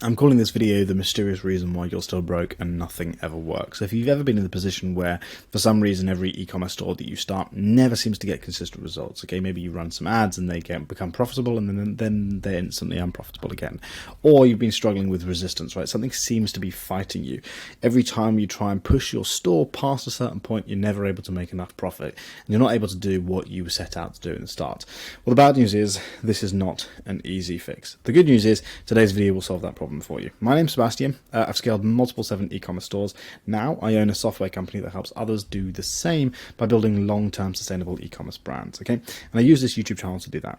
I'm calling this video the mysterious reason why you're still broke and nothing ever works. If you've ever been in the position where for some reason every e-commerce store that you start never seems to get consistent results, okay, maybe you run some ads and they become profitable and then they're instantly unprofitable again. Or you've been struggling with resistance, right? Something seems to be fighting you. Every time you try and push your store past a certain point, you're never able to make enough profit and you're not able to do what you set out to do in the start. Well, the bad news is this is not an easy fix. The good news is today's video will solve that problem for you. My name's Sebastian. I've scaled multiple 7 e-commerce stores. Now I own a software company that helps others do the same by building long-term sustainable e-commerce brands, okay? And I use this YouTube channel to do that.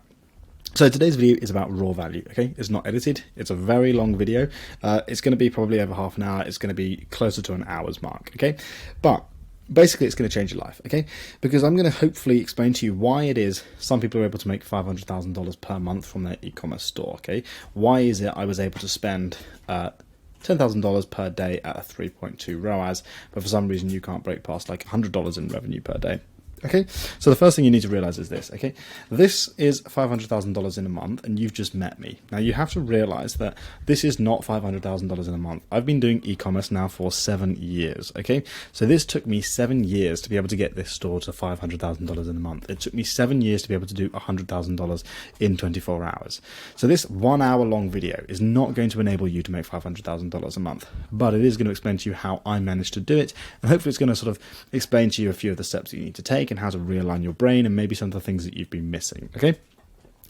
So today's video is about raw value, okay? It's not edited. It's a very long video. It's going to be probably over half an hour. It's going to be closer to an hour's mark, okay? But basically, it's going to change your life, okay? Because I'm going to hopefully explain to you why it is some people are able to make $500,000 per month from their e-commerce store, okay? Why is it I was able to spend $10,000 per day at a 3.2 ROAS, but for some reason you can't break past like $100 in revenue per day? Okay, so the first thing you need to realize is this, okay? This is $500,000 in a month and you've just met me. Now you have to realize that this is not $500,000 in a month. I've been doing e-commerce now for 7 years, okay? So this took me 7 years to be able to get this store to $500,000 in a month. It took me 7 years to be able to do $100,000 in 24 hours. So this 1 hour long video is not going to enable you to make $500,000 a month, but it is going to explain to you how I managed to do it. And hopefully it's going to sort of explain to you a few of the steps that you need to take and how to realign your brain and maybe some of the things that you've been missing, okay?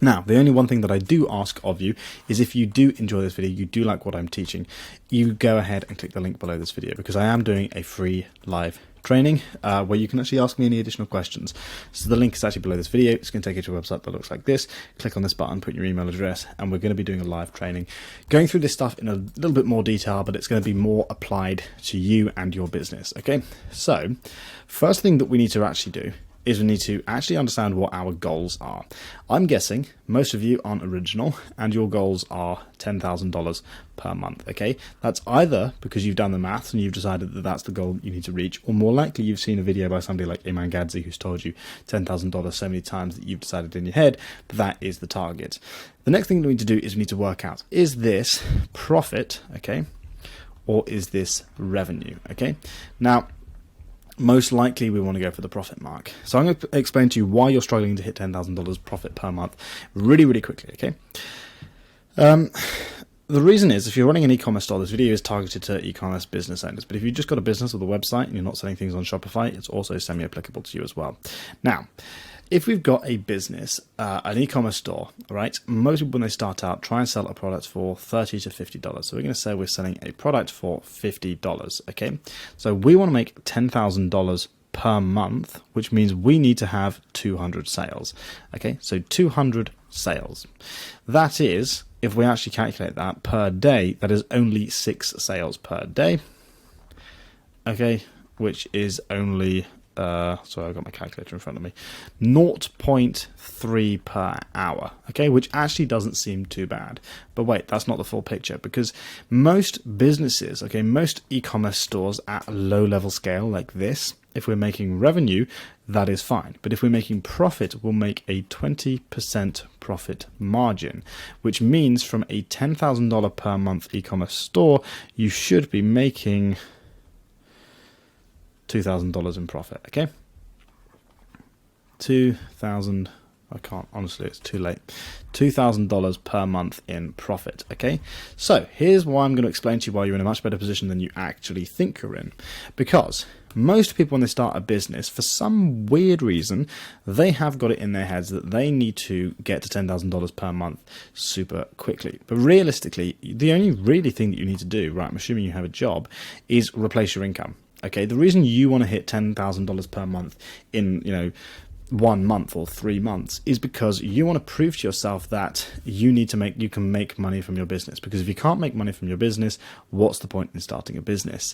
Now, the only one thing that I do ask of you is if you do enjoy this video, you do like what I'm teaching, you go ahead and click the link below this video because I am doing a free live training where you can actually ask me any additional questions. So the link is actually below this video. It's going to take you to a website that looks like this. Click on this button, put your email address, and we're going to be doing a live training, going through this stuff in a little bit more detail, but it's going to be more applied to you and your business, okay? So first thing that we need to actually do is we need to actually understand what our goals are. I'm guessing most of you aren't original and your goals are $10,000 per month, okay? That's either because you've done the maths and you've decided that that's the goal you need to reach, or more likely you've seen a video by somebody like Iman Gadzhi who's told you $10,000 so many times that you've decided in your head that that is the target. The next thing we need to do is we need to work out, is this profit, okay, or is this revenue, okay? Now, most likely we want to go for the profit mark. So I'm going to explain to you why you're struggling to hit $10,000 profit per month really quickly, okay? The reason is, if you're running an e-commerce store, this video is targeted to e-commerce business owners, but if you've just got a business with a website and you're not selling things on Shopify, it's also semi-applicable to you as well. Now, if we've got a business, an e-commerce store, right, most people when they start out try and sell a product for $30 to $50. So we're going to say we're selling a product for $50, okay? So we want to make $10,000 per month, which means we need to have 200 sales, okay? So 200 sales. That is, if we actually calculate that per day, that is only 6 sales per day, okay, which is only sorry, I've got my calculator in front of me, 0.3 per hour, okay, which actually doesn't seem too bad. But wait, that's not the full picture, because most businesses, okay, most e-commerce stores at a low level scale like this, if we're making revenue, that is fine. But if we're making profit, we'll make a 20% profit margin, which means from a $10,000 per month e-commerce store, you should be making $2,000 in profit, okay? 2,000, I can't, honestly, it's too late. $2,000 per month in profit, okay? So here's why I'm going to explain to you why you're in a much better position than you actually think you're in. Because most people when they start a business, for some weird reason, they have got it in their heads that they need to get to $10,000 per month super quickly. But realistically, the only really thing that you need to do, right, I'm assuming you have a job, is replace your income. Okay, the reason you want to hit $10,000 per month in, 1 month or 3 months is because you want to prove to yourself that you can make money from your business. Because if you can't make money from your business, what's the point in starting a business?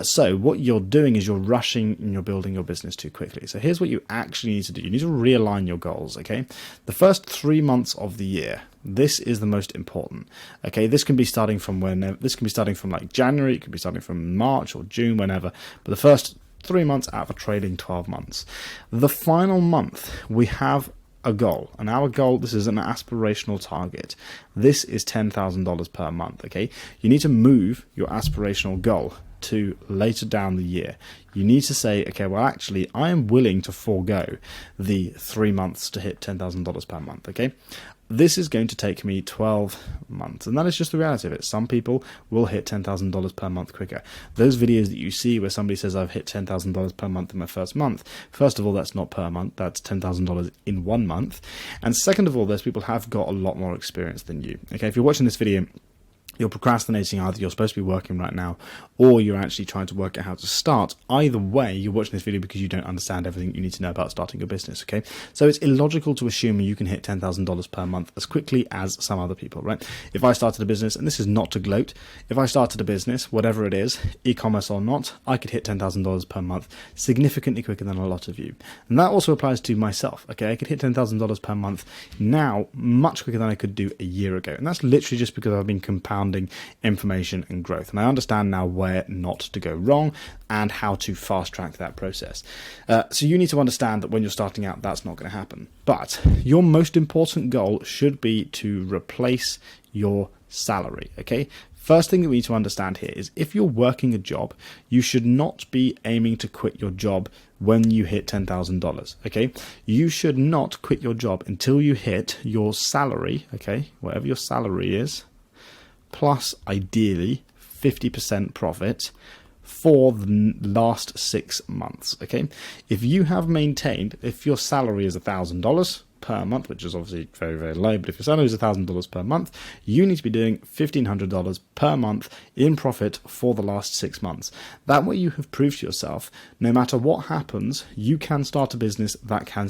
So what you're doing is you're rushing and you're building your business too quickly. So here's what you actually need to do. You need to realign your goals, okay? The first 3 months of the year, this is the most important. Okay, this can be starting from whenever. This can be starting from like January. It could be starting from March or June, whenever. But the first 3 months out of a trailing 12 months. The final month, we have a goal, and our goal, this is an aspirational target. This is $10,000 per month, okay? You need to move your aspirational goal to later down the year. You need to say, okay, well, actually, I am willing to forego the 3 months to hit $10,000 per month, okay? This is going to take me 12 months, and that is just the reality of it. Some people will hit $10,000 per month quicker. Those videos that you see where somebody says, I've hit $10,000 per month in my first month, first of all, that's not per month, that's $10,000 in 1 month. And second of all, those people have got a lot more experience than you. Okay, if you're watching this video, you're procrastinating, either you're supposed to be working right now or you're actually trying to work out how to start. Either way, you're watching this video because you don't understand everything you need to know about starting your business, okay? So it's illogical to assume you can hit $10,000 per month as quickly as some other people, right? If I started a business, and this is not to gloat, if I started a business, whatever it is, e-commerce or not, I could hit $10,000 per month significantly quicker than a lot of you. And that also applies to myself, okay? I could hit $10,000 per month now much quicker than I could do a year ago. And that's literally just because I've been compounding information and growth, and I understand now where not to go wrong and how to fast track that process. So you need to understand that when you're starting out, that's not going to happen. But your most important goal should be to replace your salary, okay? First thing that we need to understand here is if you're working a job, you should not be aiming to quit your job when you hit $10,000, okay? You should not quit your job until you hit your salary, okay? Whatever your salary is, plus ideally 50% profit for the last 6 months, okay? If you have maintained, if your salary is $1,000 per month, which is obviously very, very low, but if your salary is $1,000 per month, you need to be doing $1,500 per month in profit for the last 6 months. That way you have proved to yourself, no matter what happens, you can start a business that can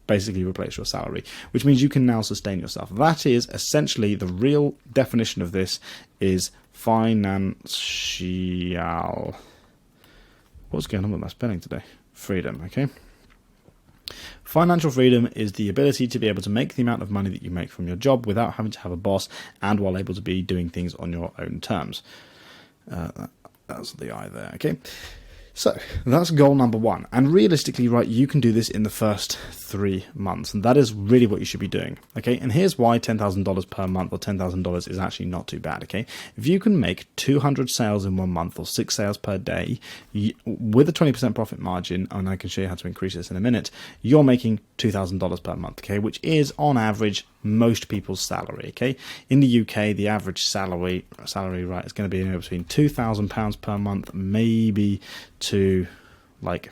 basically replace your salary, which means you can now sustain yourself. That is essentially the real definition of this is financial, what's going on with my spelling today? Freedom, okay? Financial freedom is the ability to be able to make the amount of money that you make from your job without having to have a boss and while able to be doing things on your own terms. That's the I there, okay? So that's goal number one. And realistically, right, you can do this in the first 3 months. And that is really what you should be doing. Okay. And here's why $10,000 per month or $10,000 is actually not too bad. Okay. If you can make 200 sales in 1 month or 6 sales per day with a 20% profit margin, and I can show you how to increase this in a minute, you're making $2,000 per month. Okay. Which is on average most people's salary. Okay. In the UK, the average salary right is going to be anywhere between £2,000 per month, maybe to like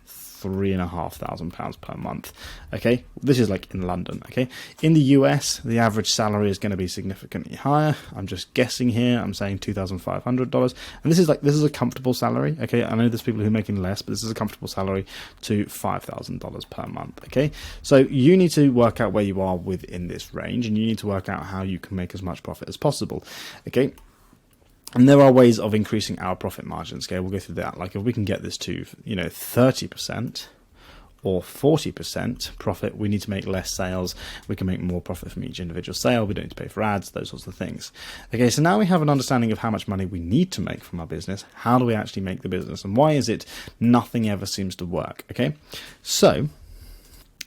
£3,500 per month. Okay, this is like in London. Okay, in the US, the average salary is going to be significantly higher. I'm just guessing here. I'm saying $2,500, and this is a comfortable salary. Okay, I know there's people who are making less, but this is a comfortable salary to $5,000 per month. Okay, so you need to work out where you are within this range, and you need to work out how you can make as much profit as possible. Okay. And there are ways of increasing our profit margins. Okay, we'll go through that. Like if we can get this to, 30% or 40% profit, we need to make less sales. We can make more profit from each individual sale. We don't need to pay for ads, those sorts of things. Okay, so now we have an understanding of how much money we need to make from our business. How do we actually make the business? And why is it nothing ever seems to work? Okay, so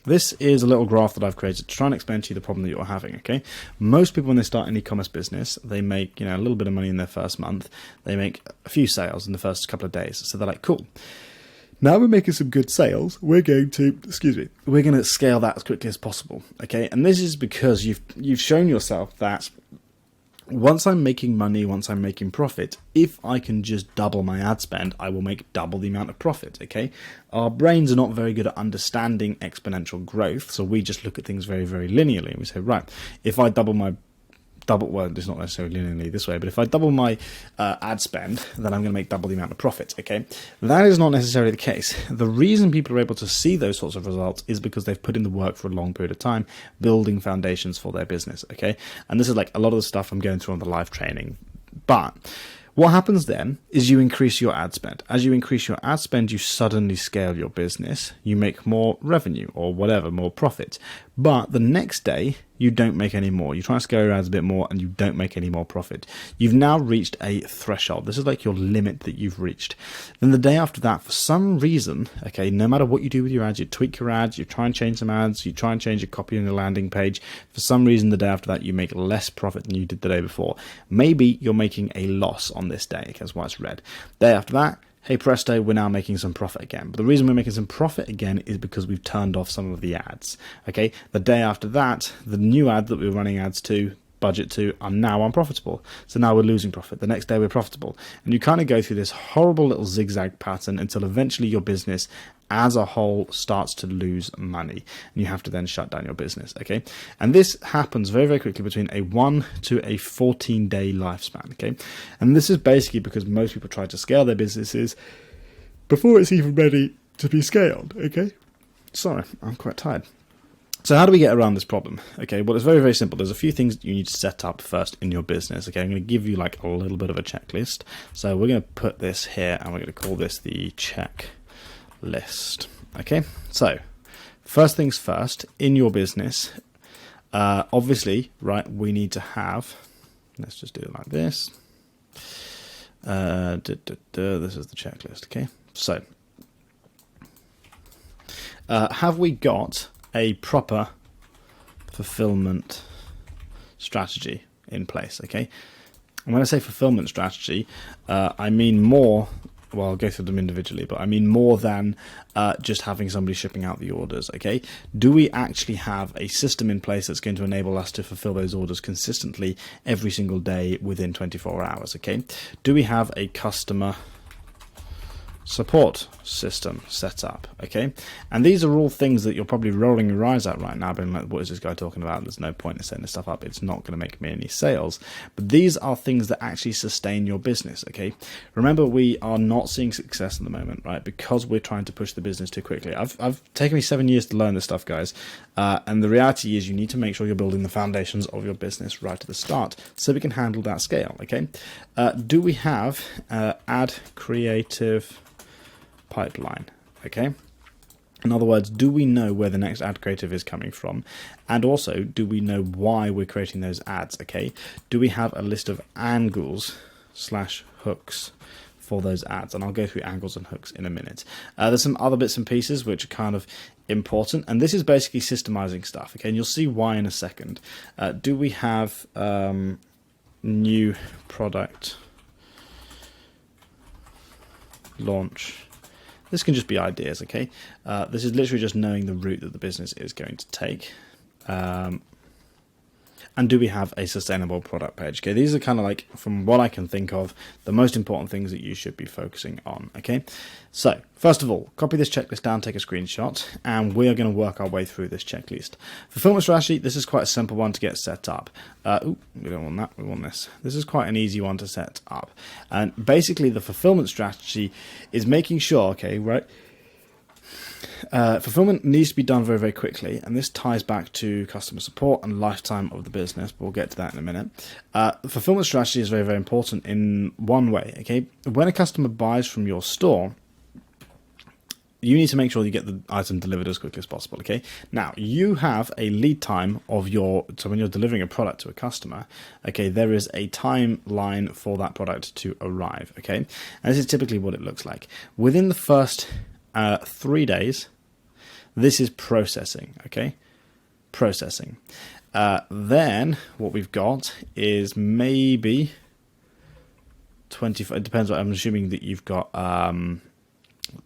this is a little graph that I've created to try and explain to you the problem that you're having, okay? Most people, when they start an e-commerce business, they make, a little bit of money in their first month. They make a few sales in the first couple of days. So they're like, cool. Now we're making some good sales. We're going to scale that as quickly as possible, okay? And this is because you've shown yourself that once I'm making money, once I'm making profit, if I can just double my ad spend, I will make double the amount of profit, okay? Our brains are not very good at understanding exponential growth, so we just look at things very, very linearly, and we say, right, if I well, it's not necessarily linearly this way, but if I double my ad spend, then I'm going to make double the amount of profit, okay? That is not necessarily the case. The reason people are able to see those sorts of results is because they've put in the work for a long period of time, building foundations for their business, okay? And this is like a lot of the stuff I'm going through on the live training. But what happens then is you increase your ad spend. As you increase your ad spend, you suddenly scale your business. You make more revenue or whatever, more profit. But the next day, you don't make any more. You try to scale your ads a bit more and you don't make any more profit. You've now reached a threshold. This is like your limit that you've reached. Then the day after that, for some reason, okay, no matter what you do with your ads, you tweak your ads, you try and change some ads, you try and change your copy on your landing page. For some reason, the day after that, you make less profit than you did the day before. Maybe you're making a loss on this day, okay, that's why it's red. Day after that, hey presto, we're now making some profit again. But the reason we're making some profit again is because we've turned off some of the ads. Okay, the day after that, the new ad that we were running ads to, budget to, are now unprofitable. So now we're losing profit. The next day we're profitable. And you kind of go through this horrible little zigzag pattern until eventually your business as a whole starts to lose money, and you have to then shut down your business. Okay, and this happens very, very quickly between a 1 to a 14-day lifespan. Okay, and this is basically because most people try to scale their businesses before it's even ready to be scaled. Okay, sorry, I'm quite tired. So how do we get around this problem? Okay, well, it's very, very simple. There's a few things that you need to set up first in your business. Okay, I'm going to give you like a little bit of a checklist. So we're going to put this here and we're going to call this the checklist. Okay, so first things first, in your business, obviously, right, we need to have, let's just do it like this. This is the checklist. Okay, so have we got a proper fulfillment strategy in place? Okay, and when I say fulfillment strategy, I mean more, well, I'll go through them individually, but I mean more than just having somebody shipping out the orders. Okay, do we actually have a system in place that's going to enable us to fulfill those orders consistently every single day within 24 hours? Okay, do we have a customer support system set up? Okay, and these are all things that you're probably rolling your eyes at right now, being like, what is this guy talking about? There's no point in setting this stuff up, it's not going to make me any sales. But these are things that actually sustain your business. Okay, remember, we are not seeing success at the moment, right, because we're trying to push the business too quickly. I've taken me 7 years to learn this stuff, guys, and the reality is you need to make sure you're building the foundations of your business right at the start so we can handle that scale. Okay, do we have ad creative pipeline? Okay, in other words, do we know where the next ad creative is coming from, and also do we know why we're creating those ads? Okay, do we have a list of angles / hooks for those ads? And I'll go through angles and hooks in a minute. There's some other bits and pieces which are kind of important, and this is basically systemizing stuff. Okay, and you'll see why in a second. Do we have new product launch? This can just be ideas, okay? This is literally just knowing the route that the business is going to take. And do we have a sustainable product page? Okay, these are kind of like, from what I can think of, the most important things that you should be focusing on. Okay, so first of all, copy this checklist down, take a screenshot, and we are going to work our way through this checklist. Fulfillment strategy, this is quite a simple one to get set up. We don't want that, we want this. This is quite an easy one to set up. And basically the fulfillment strategy is making sure, okay, right, fulfillment needs to be done very, very quickly, and this ties back to customer support and lifetime of the business, but we'll get to that in a minute. Fulfillment strategy is very, very important in one way. Okay, when a customer buys from your store, you need to make sure you get the item delivered as quickly as possible. Okay, now you have a lead time of so when you're delivering a product to a customer, okay, there is a timeline for that product to arrive. Okay, and this is typically what it looks like. Within the first 3 days, this is processing. Okay, processing. Then what we've got is maybe 25. It depends. I'm assuming that you've got.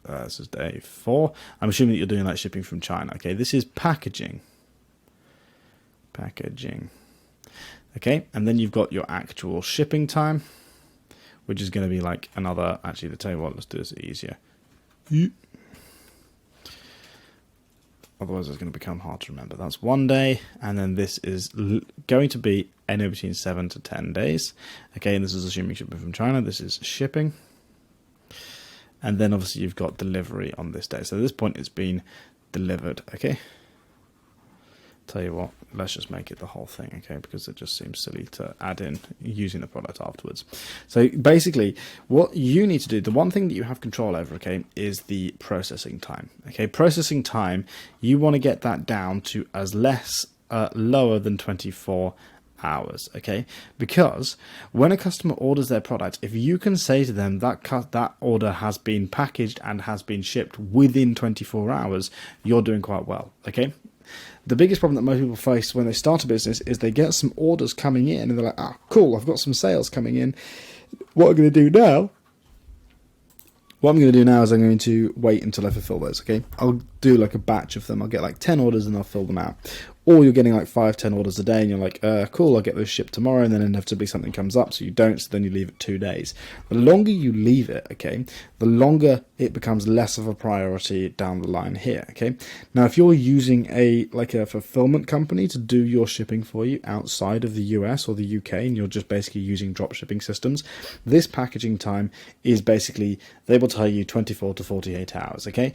This is day 4. I'm assuming that you're doing like shipping from China. Okay, this is packaging. Packaging. Okay, and then you've got your actual shipping time, which is going to be like another. Actually, to tell you what, let's do this easier. Otherwise, it's going to become hard to remember. That's 1 day, and then this is going to be anywhere between 7 to 10 days. Okay, and this is assuming shipping from China. This is shipping. And then obviously you've got delivery on this day. So at this point, it's been delivered. Okay, Tell you what, let's just make it the whole thing, okay? Because it just seems silly to add in using the product afterwards. So basically, what you need to do, the one thing that you have control over, okay, is the processing time. Okay, processing time, you want to get that down to as lower than 24 hours, okay? Because when a customer orders their product, if you can say to them that order has been packaged and has been shipped within 24 hours, you're doing quite well, okay? The biggest problem that most people face when they start a business is they get some orders coming in and they're like, ah, cool, I've got some sales coming in. What I'm going to do now is I'm going to wait until I fulfill those, okay? I'll do like a batch of them. I'll get like 10 orders and I'll fill them out. Or you're getting like 5-10 orders a day and you're like, cool, I'll get those shipped tomorrow, and then inevitably something comes up, so you don't, so then you leave it 2 days. The longer you leave it, okay, the longer it becomes less of a priority down the line here, okay? Now, if you're using a fulfillment company to do your shipping for you outside of the US or the UK, and you're just basically using drop shipping systems, this packaging time is basically, they will tell you 24 to 48 hours, okay?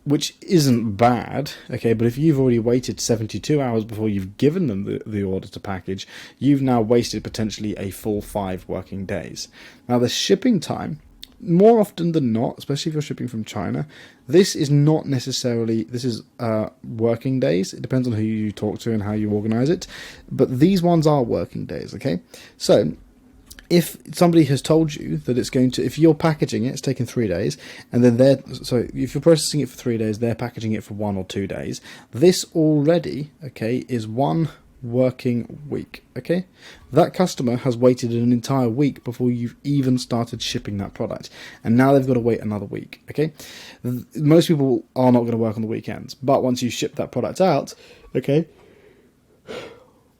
Which isn't bad, okay, but if you've already waited 72 hours before you've given them the order to package, you've now wasted potentially a full 5 working days. Now, the shipping time, more often than not, especially if you're shipping from China, this is not necessarily, this is working days. It depends on who you talk to and how you organize it, but these ones are working days, okay? So, if somebody has told you that it's going to, if you're packaging it, it's taking 3 days, and then if you're processing it for 3 days, they're packaging it for 1 or 2 days, this already, okay, is 1 working week, okay? That customer has waited an entire week before you've even started shipping that product, and now they've got to wait another week, okay? Most people are not going to work on the weekends, but once you ship that product out, okay,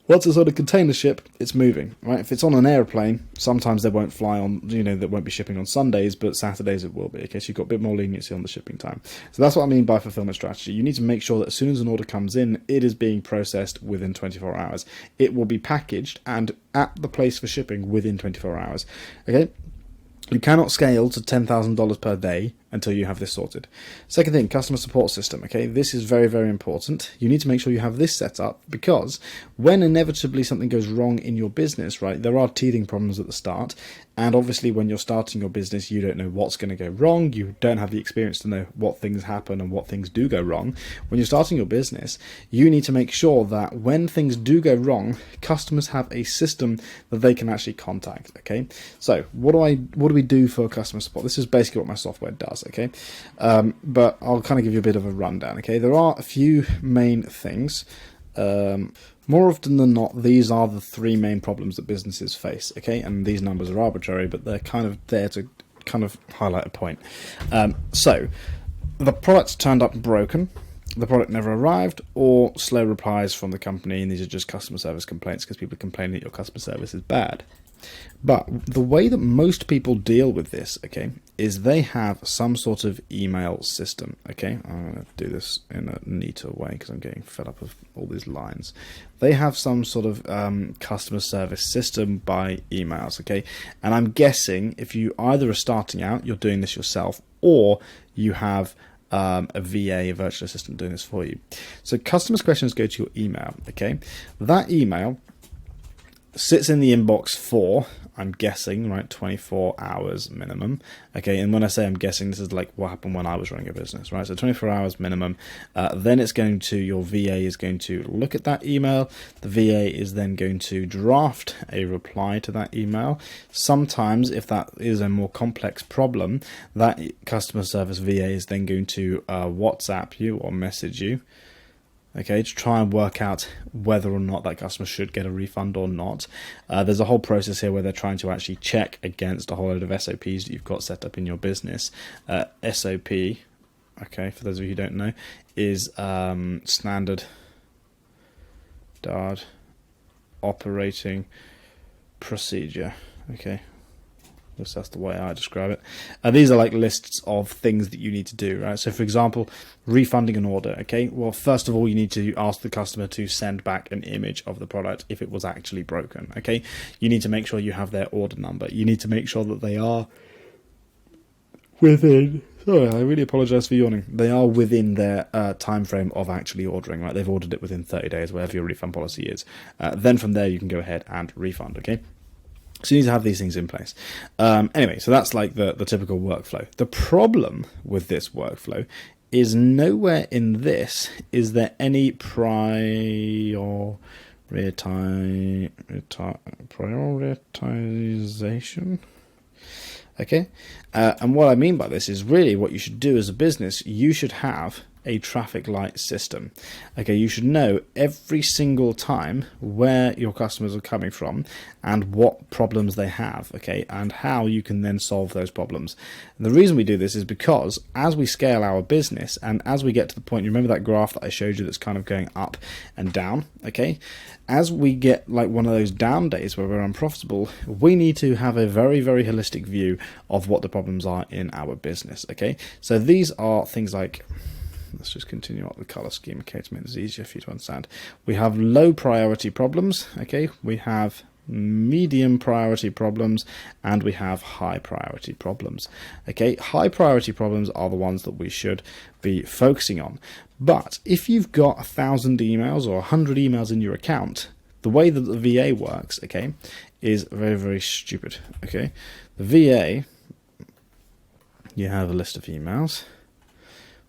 once it's on a container ship, it's moving, right? If it's on an airplane, sometimes they won't fly on, they won't be shipping on Sundays, but Saturdays it will be, okay? So you've got a bit more leniency on the shipping time. So that's what I mean by fulfillment strategy. You need to make sure that as soon as an order comes in, it is being processed within 24 hours. It will be packaged and at the place for shipping within 24 hours, okay? You cannot scale to $10,000 per day until you have this sorted. Second thing, customer support system, okay? This is very, very important. You need to make sure you have this set up, because when inevitably something goes wrong in your business, right, there are teething problems at the start, and obviously when you're starting your business, you don't know what's going to go wrong, you don't have the experience to know what things happen and what things do go wrong. When you're starting your business, you need to make sure that when things do go wrong, customers have a system that they can actually contact, okay? So what do we do for customer support? This is basically what my software does, okay? But I'll kind of give you a bit of a rundown, okay? There are a few main things. More often than not, these are the 3 main problems that businesses face, okay? And these numbers are arbitrary, but they're kind of there to kind of highlight a point. So, the product's turned up broken, the product never arrived, or slow replies from the company, and these are just customer service complaints because people complain that your customer service is bad. But the way that most people deal with this, okay, is they have some sort of email system, okay? I'm going to do this in a neater way because I'm getting fed up with all these lines. They have some sort of customer service system by emails, okay? And I'm guessing if you either are starting out, you're doing this yourself, or you have a VA, a virtual assistant, doing this for you. So customers' questions go to your email, okay? That email sits in the inbox for, I'm guessing, right, 24 hours minimum. Okay, and when I say I'm guessing, this is like what happened when I was running a business, right? So 24 hours minimum. Then it's going to, your VA is going to look at that email. The VA is then going to draft a reply to that email. Sometimes, if that is a more complex problem, that customer service VA is then going to WhatsApp you or message you, okay, to try and work out whether or not that customer should get a refund or not. There's a whole process here where they're trying to actually check against a whole load of SOPs that you've got set up in your business. SOP, okay, for those of you who don't know, is standard operating procedure, okay. That's the way I describe it. These are like lists of things that you need to do, right? So for example, refunding an order, okay? Well, first of all, you need to ask the customer to send back an image of the product if it was actually broken, okay? You need to make sure you have their order number. You need to make sure that they are within Sorry, I really apologise for yawning. They are within their time frame of actually ordering, right? They've ordered it within 30 days, whatever your refund policy is. Then from there, you can go ahead and refund, okay? So you need to have these things in place. Anyway, so that's like the typical workflow. The problem with this workflow is nowhere in this is there any prioritization. Okay, and what I mean by this is really what you should do as a business, you should have a traffic light system. Okay, you should know every single time where your customers are coming from and what problems they have, okay, and how you can then solve those problems. And the reason we do this is because as we scale our business and as we get to the point, you remember that graph that I showed you that's kind of going up and down, okay, as we get like one of those down days where we're unprofitable, we need to have a very, very holistic view of what the problems are in our business, okay. So these are things like, let's just continue up the color scheme, okay, to make this easier for you to understand. We have low priority problems, okay, we have medium priority problems, and we have high priority problems. Okay, high priority problems are the ones that we should be focusing on. But if you've got 1,000 emails or 100 emails in your account, the way that the VA works, okay, is very, very stupid. Okay, the VA, you have a list of emails.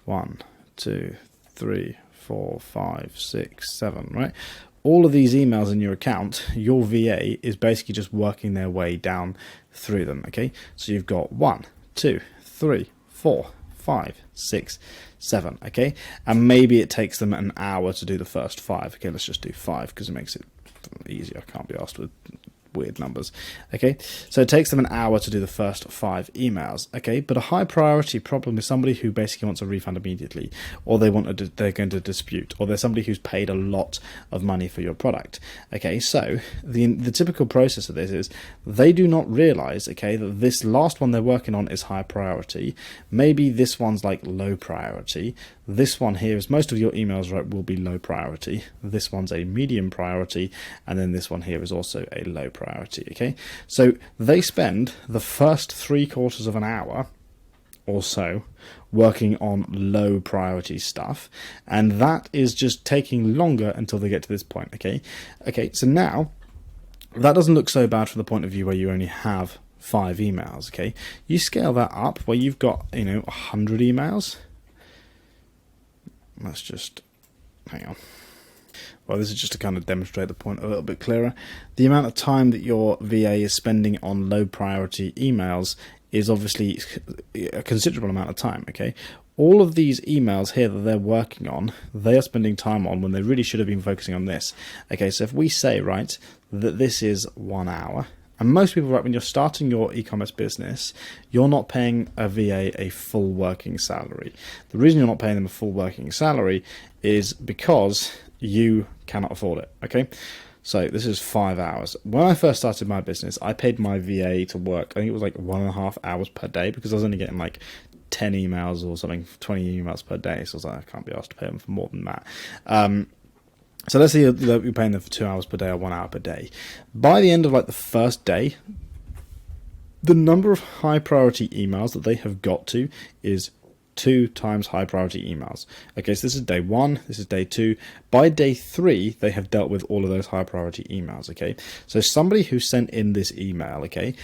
1, 2, 3, 4, 5, 6, 7, right? All of these emails in your account, your VA is basically just working their way down through them, okay? So you've got 1, 2, 3, 4, 5, 6, 7, okay? And maybe it takes them an hour to do the first 5. Okay, let's just do 5 because it makes it easier. I can't be asked with weird numbers. Okay, so it takes them an hour to do the first 5 emails. Okay, but a high priority problem is somebody who basically wants a refund immediately, or they're going to dispute, or there's somebody who's paid a lot of money for your product. Okay, so the typical process of this is they do not realize, okay, that this last one they're working on is high priority. Maybe this one's like low priority. This one here is most of your emails, right, will be low priority. This one's a medium priority, and then this one here is also a low priority. Okay, so they spend the first 3/4 of an hour or so working on low priority stuff, and that is just taking longer until they get to this point. Okay, so now that doesn't look so bad from the point of view where you only have 5 emails. Okay, you scale that up where you've got 100 emails. Let's just hang on. Well, this is just to kind of demonstrate the point a little bit clearer. The amount of time that your VA is spending on low priority emails is obviously a considerable amount of time, okay? All of these emails here that they're working on, they are spending time on when they really should have been focusing on this. Okay, so if we say, right, that this is 1 hour, and most people, right, when you're starting your e-commerce business, you're not paying a VA a full working salary. The reason you're not paying them a full working salary is because you cannot afford it, okay? So this is 5 hours. When I first started my business, I paid my VA to work, I think it was like 1.5 hours per day, because I was only getting like 10 emails or something, 20 emails per day. So I was like, I can't be asked to pay them for more than that. So let's say you're paying them for 2 hours per day or 1 hour per day. By the end of like the first day, the number of high priority emails that they have got to is 2 times high priority emails. Okay, so this is day 1, this is day 2. By day 3, they have dealt with all of those high priority emails. Okay, so somebody who sent in this email, okay,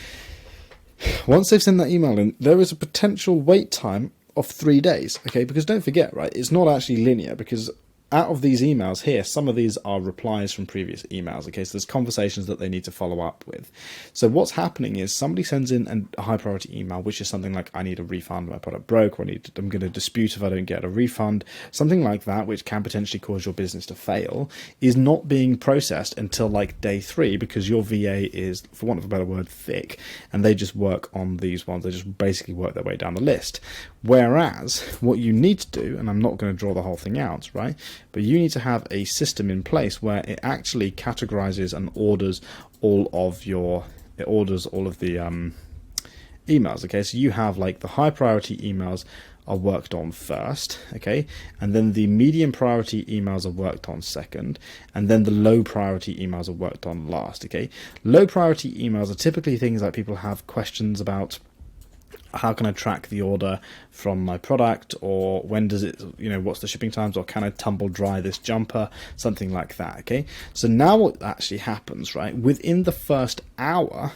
once they've sent that email in, there is a potential wait time of 3 days. Okay, because don't forget, right, it's not actually linear, because out of these emails here, some of these are replies from previous emails. Okay, so there's conversations that they need to follow up with. So what's happening is somebody sends in a high priority email, which is something like, I need a refund, my product broke, or I'm going to dispute if I don't get a refund, something like that, which can potentially cause your business to fail, is not being processed until like day 3, because your VA is, for want of a better word, thick, and they just work on these ones. They just basically work their way down the list. Whereas what you need to do, and I'm not going to draw the whole thing out, right, but you need to have a system in place where it actually categorizes and orders all of the emails. Okay, so you have like the high priority emails are worked on first, okay, and then the medium priority emails are worked on second, and then the low priority emails are worked on last. Okay, low priority emails are typically things like people have questions about how can I track the order from my product, or when does it, what's the shipping times, or can I tumble dry this jumper, something like that. Okay, so now what actually happens, right, within the first hour,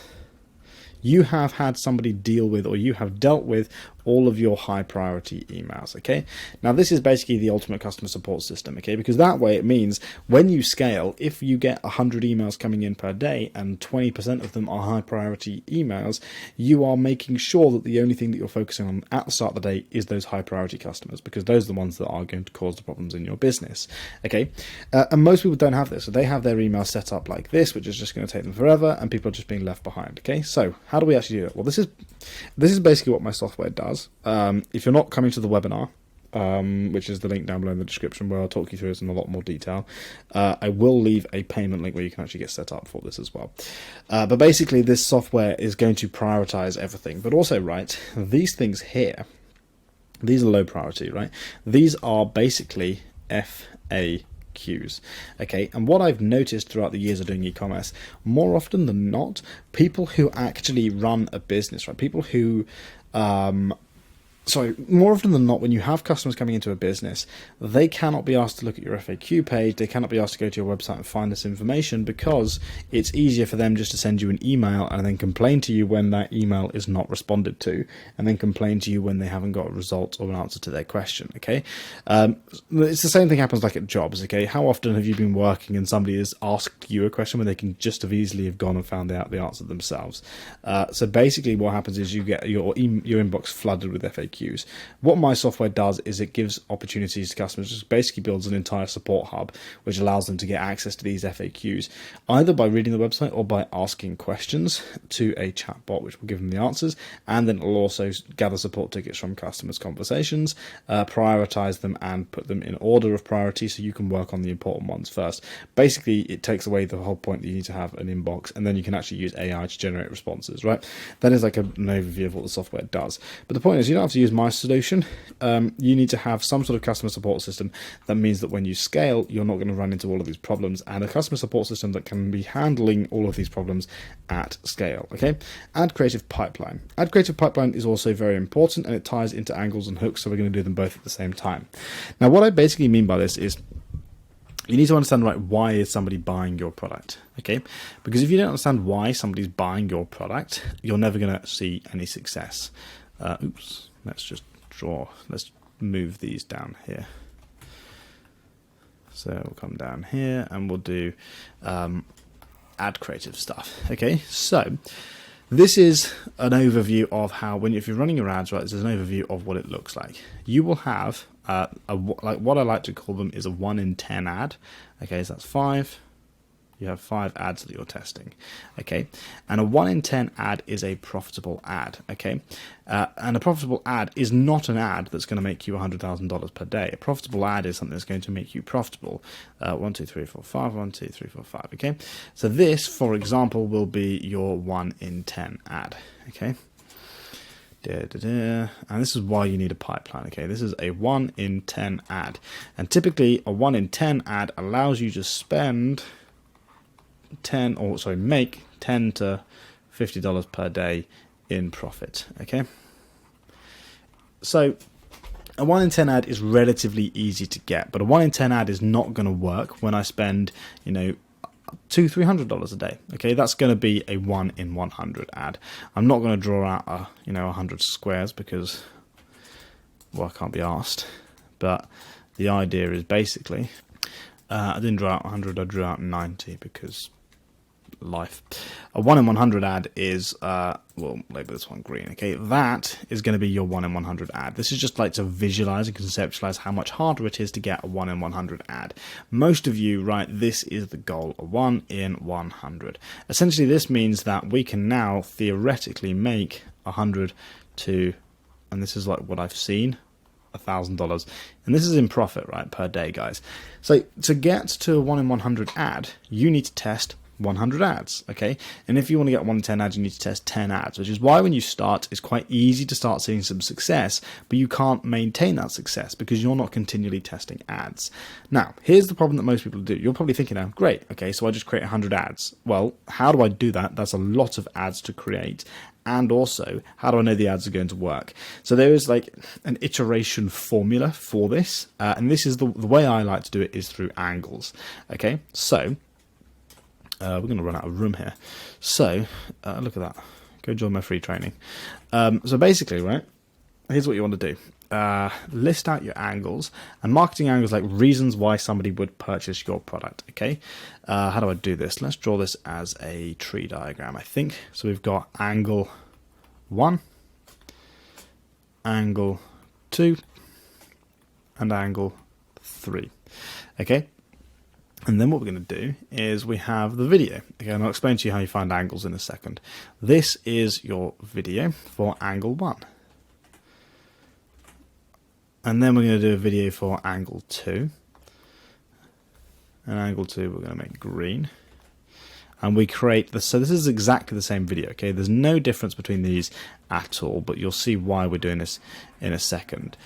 you have had somebody deal with, or you have dealt with, all of your high priority emails. Okay, now this is basically the ultimate customer support system. Okay, because that way it means when you scale, if you get 100 emails coming in per day and 20% of them are high priority emails, you are making sure that the only thing that you're focusing on at the start of the day is those high priority customers, because those are the ones that are going to cause the problems in your business. Okay, and most people don't have this, so they have their email set up like this, which is just going to take them forever, and people are just being left behind. Okay, so how do we actually do it? Well, this is basically what my software does. If you're not coming to the webinar, which is the link down below in the description where I'll talk you through this in a lot more detail, I will leave a payment link where you can actually get set up for this as well. But basically this software is going to prioritize everything, but also, right, these things here, these are low priority, right? These are basically FAQs. Okay, and what I've noticed throughout the years of doing e-commerce, more often than not, people who actually run a business, right, people who more often than not, when you have customers coming into a business, they cannot be asked to look at your FAQ page, they cannot be asked to go to your website and find this information, because it's easier for them just to send you an email and then complain to you when that email is not responded to, and then complain to you when they haven't got a result or an answer to their question. Okay, it's the same thing happens like at jobs. Okay, how often have you been working and somebody has asked you a question when they can just have easily have gone and found out the answer themselves? So basically what happens is you get your inbox flooded with FAQs. What my software does is it gives opportunities to customers, just basically builds an entire support hub which allows them to get access to these FAQs either by reading the website or by asking questions to a chatbot which will give them the answers, and then it will also gather support tickets from customers' conversations, prioritize them and put them in order of priority so you can work on the important ones first. Basically it takes away the whole point that you need to have an inbox, and then you can actually use AI to generate responses, right? That is like an overview of what the software does. But the point is, you don't have to use my solution. You need to have some sort of customer support system. That means that when you scale, you're not going to run into all of these problems, and a customer support system that can be handling all of these problems at scale. Okay, Add Creative Pipeline. Add Creative Pipeline is also very important, and it ties into angles and hooks, so we're going to do them both at the same time. Now, what I basically mean by this is you need to understand, right, why is somebody buying your product? Okay, because if you don't understand why somebody's buying your product, you're never going to see any success. Let's move these down here. So we'll come down here and we'll do add creative stuff. Okay, so this is an overview of how, if you're running your ads, right, this is an overview of what it looks like. You will have like what I like to call them is a 1 in 10 ad. Okay, so that's 5. You have 5 ads that you're testing. Okay, and a 1 in 10 ad is a profitable ad. Okay, and a profitable ad is not an ad that's going to make you $100,000 per day. A profitable ad is something that's going to make you profitable. 1, 2, 3, 4, 5. 1, 2, 3, 4, 5. Okay, so this, for example, will be your 1 in 10 ad. Okay. And this is why you need a pipeline. Okay, this is a 1 in 10 ad, and typically a 1 in 10 ad allows you to spend make $10 to $50 per day in profit. Okay, so a 1 in 10 ad is relatively easy to get, but a 1 in 10 ad is not going to work when I spend $200-300 a day. Okay, that's going to be a 1 in 100 ad. I'm not going to draw out 100 squares because, well, I can't be asked. But the idea is basically, I didn't draw out 100. I drew out 90 because life. A 1 in 100 ad is we'll label this one green. Okay, that is going to be your 1 in 100 ad. This is just like to visualize and conceptualize how much harder it is to get a 1 in 100 ad. Most of you, right, this is the goal, a 1 in 100. Essentially this means that we can now theoretically make 100 to, and this is like what I've seen, $1,000, and this is in profit, right, per day, guys. So to get to a 1 in 100 ad, you need to test 100 ads, okay? And if you want to get 110 ads, you need to test 10 ads, which is why when you start, it's quite easy to start seeing some success, but you can't maintain that success because you're not continually testing ads. Now, here's the problem that most people do. You're probably thinking, oh, great, okay, so I just create 100 ads. Well, how do I do that? That's a lot of ads to create. And also, how do I know the ads are going to work? So there is like an iteration formula for this, and this is the way I like to do it is through angles. Okay, so we're going to run out of room here. So look at that. Go join my free training. So basically, right, here's what you want to do. List out your angles, and marketing angles like reasons why somebody would purchase your product. Okay, how do I do this? Let's draw this as a tree diagram, I think. So we've got angle 1, angle 2, and angle 3. Okay, and then what we're going to do is we have the video. Okay, and I'll explain to you how you find angles in a second. This is your video for angle 1. And then we're going to do a video for angle 2. And angle 2 we're going to make green. And we create this. So this is exactly the same video, okay? There's no difference between these at all, but you'll see why we're doing this in a second.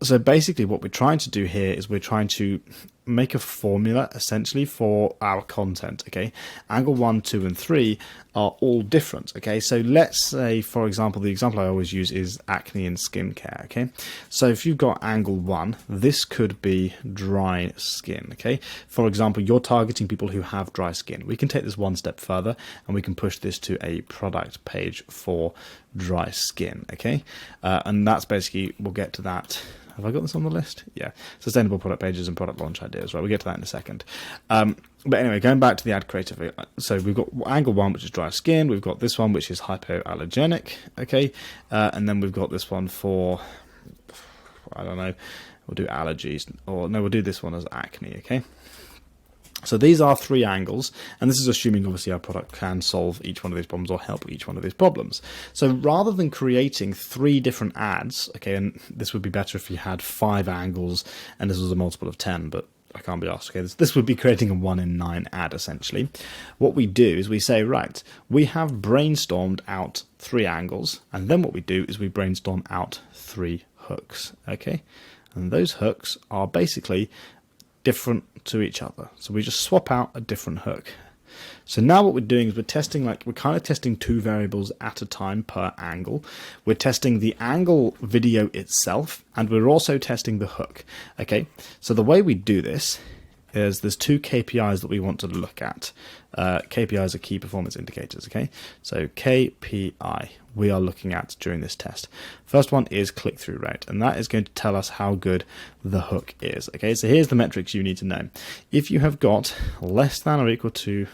So basically what we're trying to do here is we're trying to make a formula essentially for our content, okay? Angle 1, 2, and 3 are all different, okay? So let's say, for example, the example I always use is acne and skincare, okay? So if you've got angle 1, this could be dry skin, okay? For example, you're targeting people who have dry skin. We can take this one step further and we can push this to a product page for dry skin, okay? And that's basically, we'll get to that. Have I got this on the list? Yeah. Sustainable product pages and product launch ideas. Right, we'll get to that in a second. But anyway, going back to the ad creative. So we've got angle 1, which is dry skin. We've got this one, which is hypoallergenic. Okay. And then we've got this one for, I don't know, we'll do allergies. Or no, we'll do this one as acne. Okay. So these are 3 angles, and this is assuming obviously our product can solve each one of these problems or help each one of these problems. So rather than creating 3 different ads, okay, and this would be better if you had 5 angles and this was a multiple of 10, but I can't be asked. Okay, this would be creating a 1 in 9 ad essentially. What we do is we say, right, we have brainstormed out 3 angles, and then what we do is we brainstorm out 3 hooks, okay? And those hooks are basically different to each other. So we just swap out a different hook. So now what we're doing is we're kind of testing 2 variables at a time per angle. We're testing the angle video itself, and we're also testing the hook. Okay, so the way we do this is there's 2 KPIs that we want to look at. KPIs are key performance indicators, okay? So KPI we are looking at during this test. First one is click-through rate, and that is going to tell us how good the hook is, okay? So here's the metrics you need to know. If you have got less than or equal to,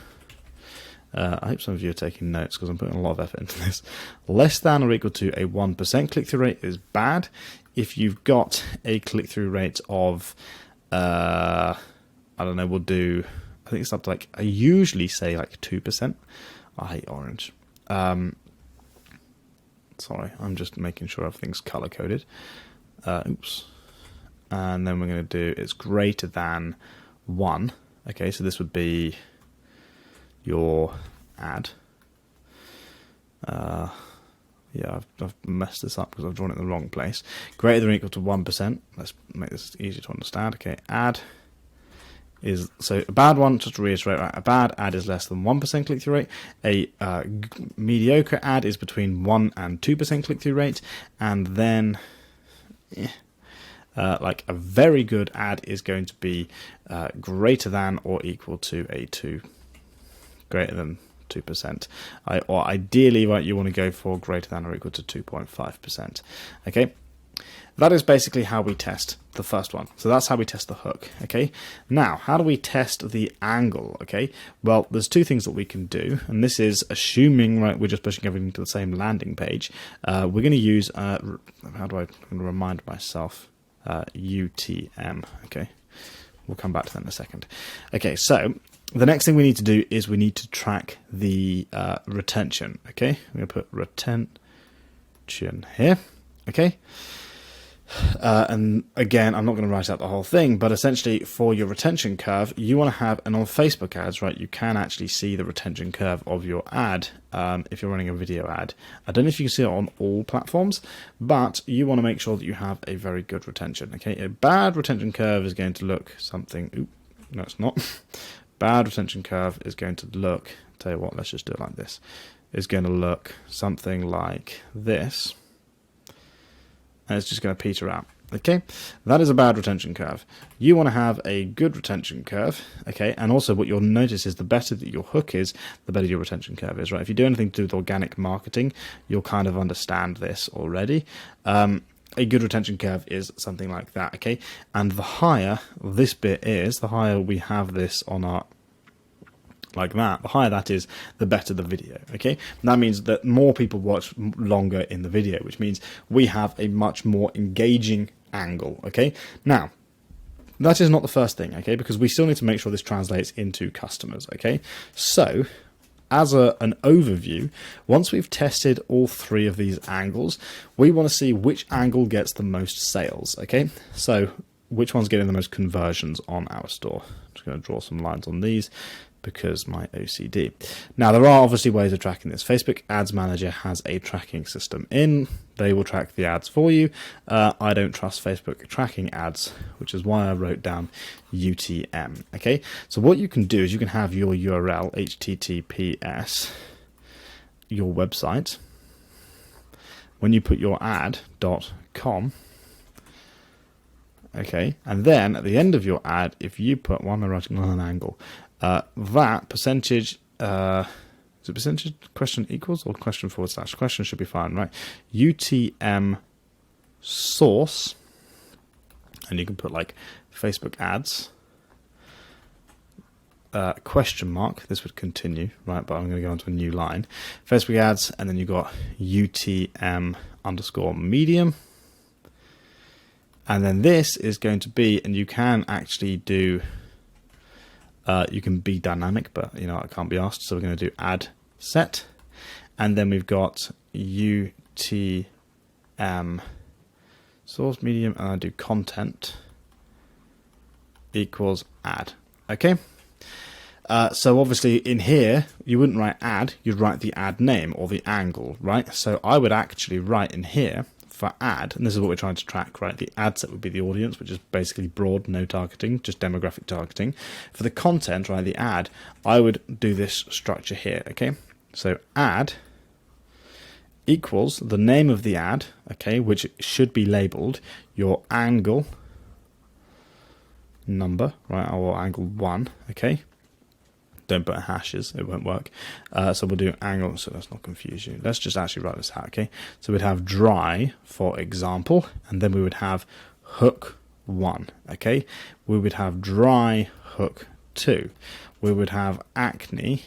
I hope some of you are taking notes because I'm putting a lot of effort into this. Less than or equal to a 1% click-through rate is bad. If you've got a click-through rate of, I don't know, we'll do, I think it's up to like, I usually say like 2%. I hate orange. Sorry, I'm just making sure everything's color-coded. Oops. And then we're going to do, it's greater than 1. Okay, so this would be your ad. Yeah, I've messed this up because I've drawn it in the wrong place. Greater than or equal to 1%. Let's make this easier to understand. Okay, ad is, so a bad one, just to reiterate, right, a bad ad is less than 1% click-through rate. A mediocre ad is between 1 and 2% click-through rate. And then like a very good ad is going to be greater than or equal to a 2, greater than 2%. Or ideally, right, you want to go for greater than or equal to 2.5%. Okay. That is basically how we test the first one. So that's how we test the hook, okay? Now, how do we test the angle, okay? Well, there's 2 things that we can do, and this is assuming, right, we're just pushing everything to the same landing page. We're going to use, how do I'm going to remind myself, UTM, okay? We'll come back to that in a second. Okay, so the next thing we need to do is we need to track the retention, okay? I'm going to put retention here, okay? And again, I'm not going to write out the whole thing, but essentially for your retention curve, you want to have, and on Facebook ads, right, you can actually see the retention curve of your ad if you're running a video ad. I don't know if you can see it on all platforms, but you want to make sure that you have a very good retention. Okay, a bad retention curve is going to look something. No, it's not. Bad retention curve is going to look. Tell you what, let's just do it like this. Is going to look something like this. And it's just going to peter out. Okay, that is a bad retention curve. You want to have a good retention curve. Okay, and also what you'll notice is the better that your hook is, the better your retention curve is. Right? If you do anything to do with organic marketing, you'll kind of understand this already. A good retention curve is something like that. Okay, and the higher this bit is, the higher we have this on our, like that, the higher that is, the better the video. Okay, and that means that more people watch longer in the video, which means we have a much more engaging angle. Okay, now that is not the first thing, okay, because we still need to make sure this translates into customers. Okay, so as an overview, once we've tested all three of these angles, we want to see which angle gets the most sales. Okay, so which one's getting the most conversions on our store. I'm just going to draw some lines on these because my OCD. Now, there are obviously ways of tracking this. Facebook Ads Manager has a tracking system in. They will track the ads for you. I don't trust Facebook tracking ads, which is why I wrote down UTM. Okay, so what you can do is you can have your URL, HTTPS, your website. When you put your ad.com, okay, and then at the end of your ad, if you put, why am I writing on an angle? That percentage, is it percentage question equals or question / question should be fine, right? UTM source, and you can put like Facebook ads, question mark, this would continue, right? But I'm going to go onto a new line. Facebook ads, and then you've got UTM underscore medium. And then this is going to be, and you can actually do, you can be dynamic, but you know, it can't be asked. So we're going to do add set. And then we've got UTM source medium, and I do content equals add. Okay. So obviously in here, you wouldn't write ad, you'd write the ad name or the angle, right? So I would actually write in here for ad, and this is what we're trying to track, right? The ad set would be the audience, which is basically broad, no targeting, just demographic targeting. For the content, right, the ad, I would do this structure here, okay? So ad equals the name of the ad, okay, which should be labeled your angle number, right, or angle 1, okay? Don't put hashes, it won't work. So we'll do angle, so let's not confuse you. Let's just actually write this out, okay? So we'd have dry, for example, and then we would have hook 1, okay? We would have dry hook 2. We would have acne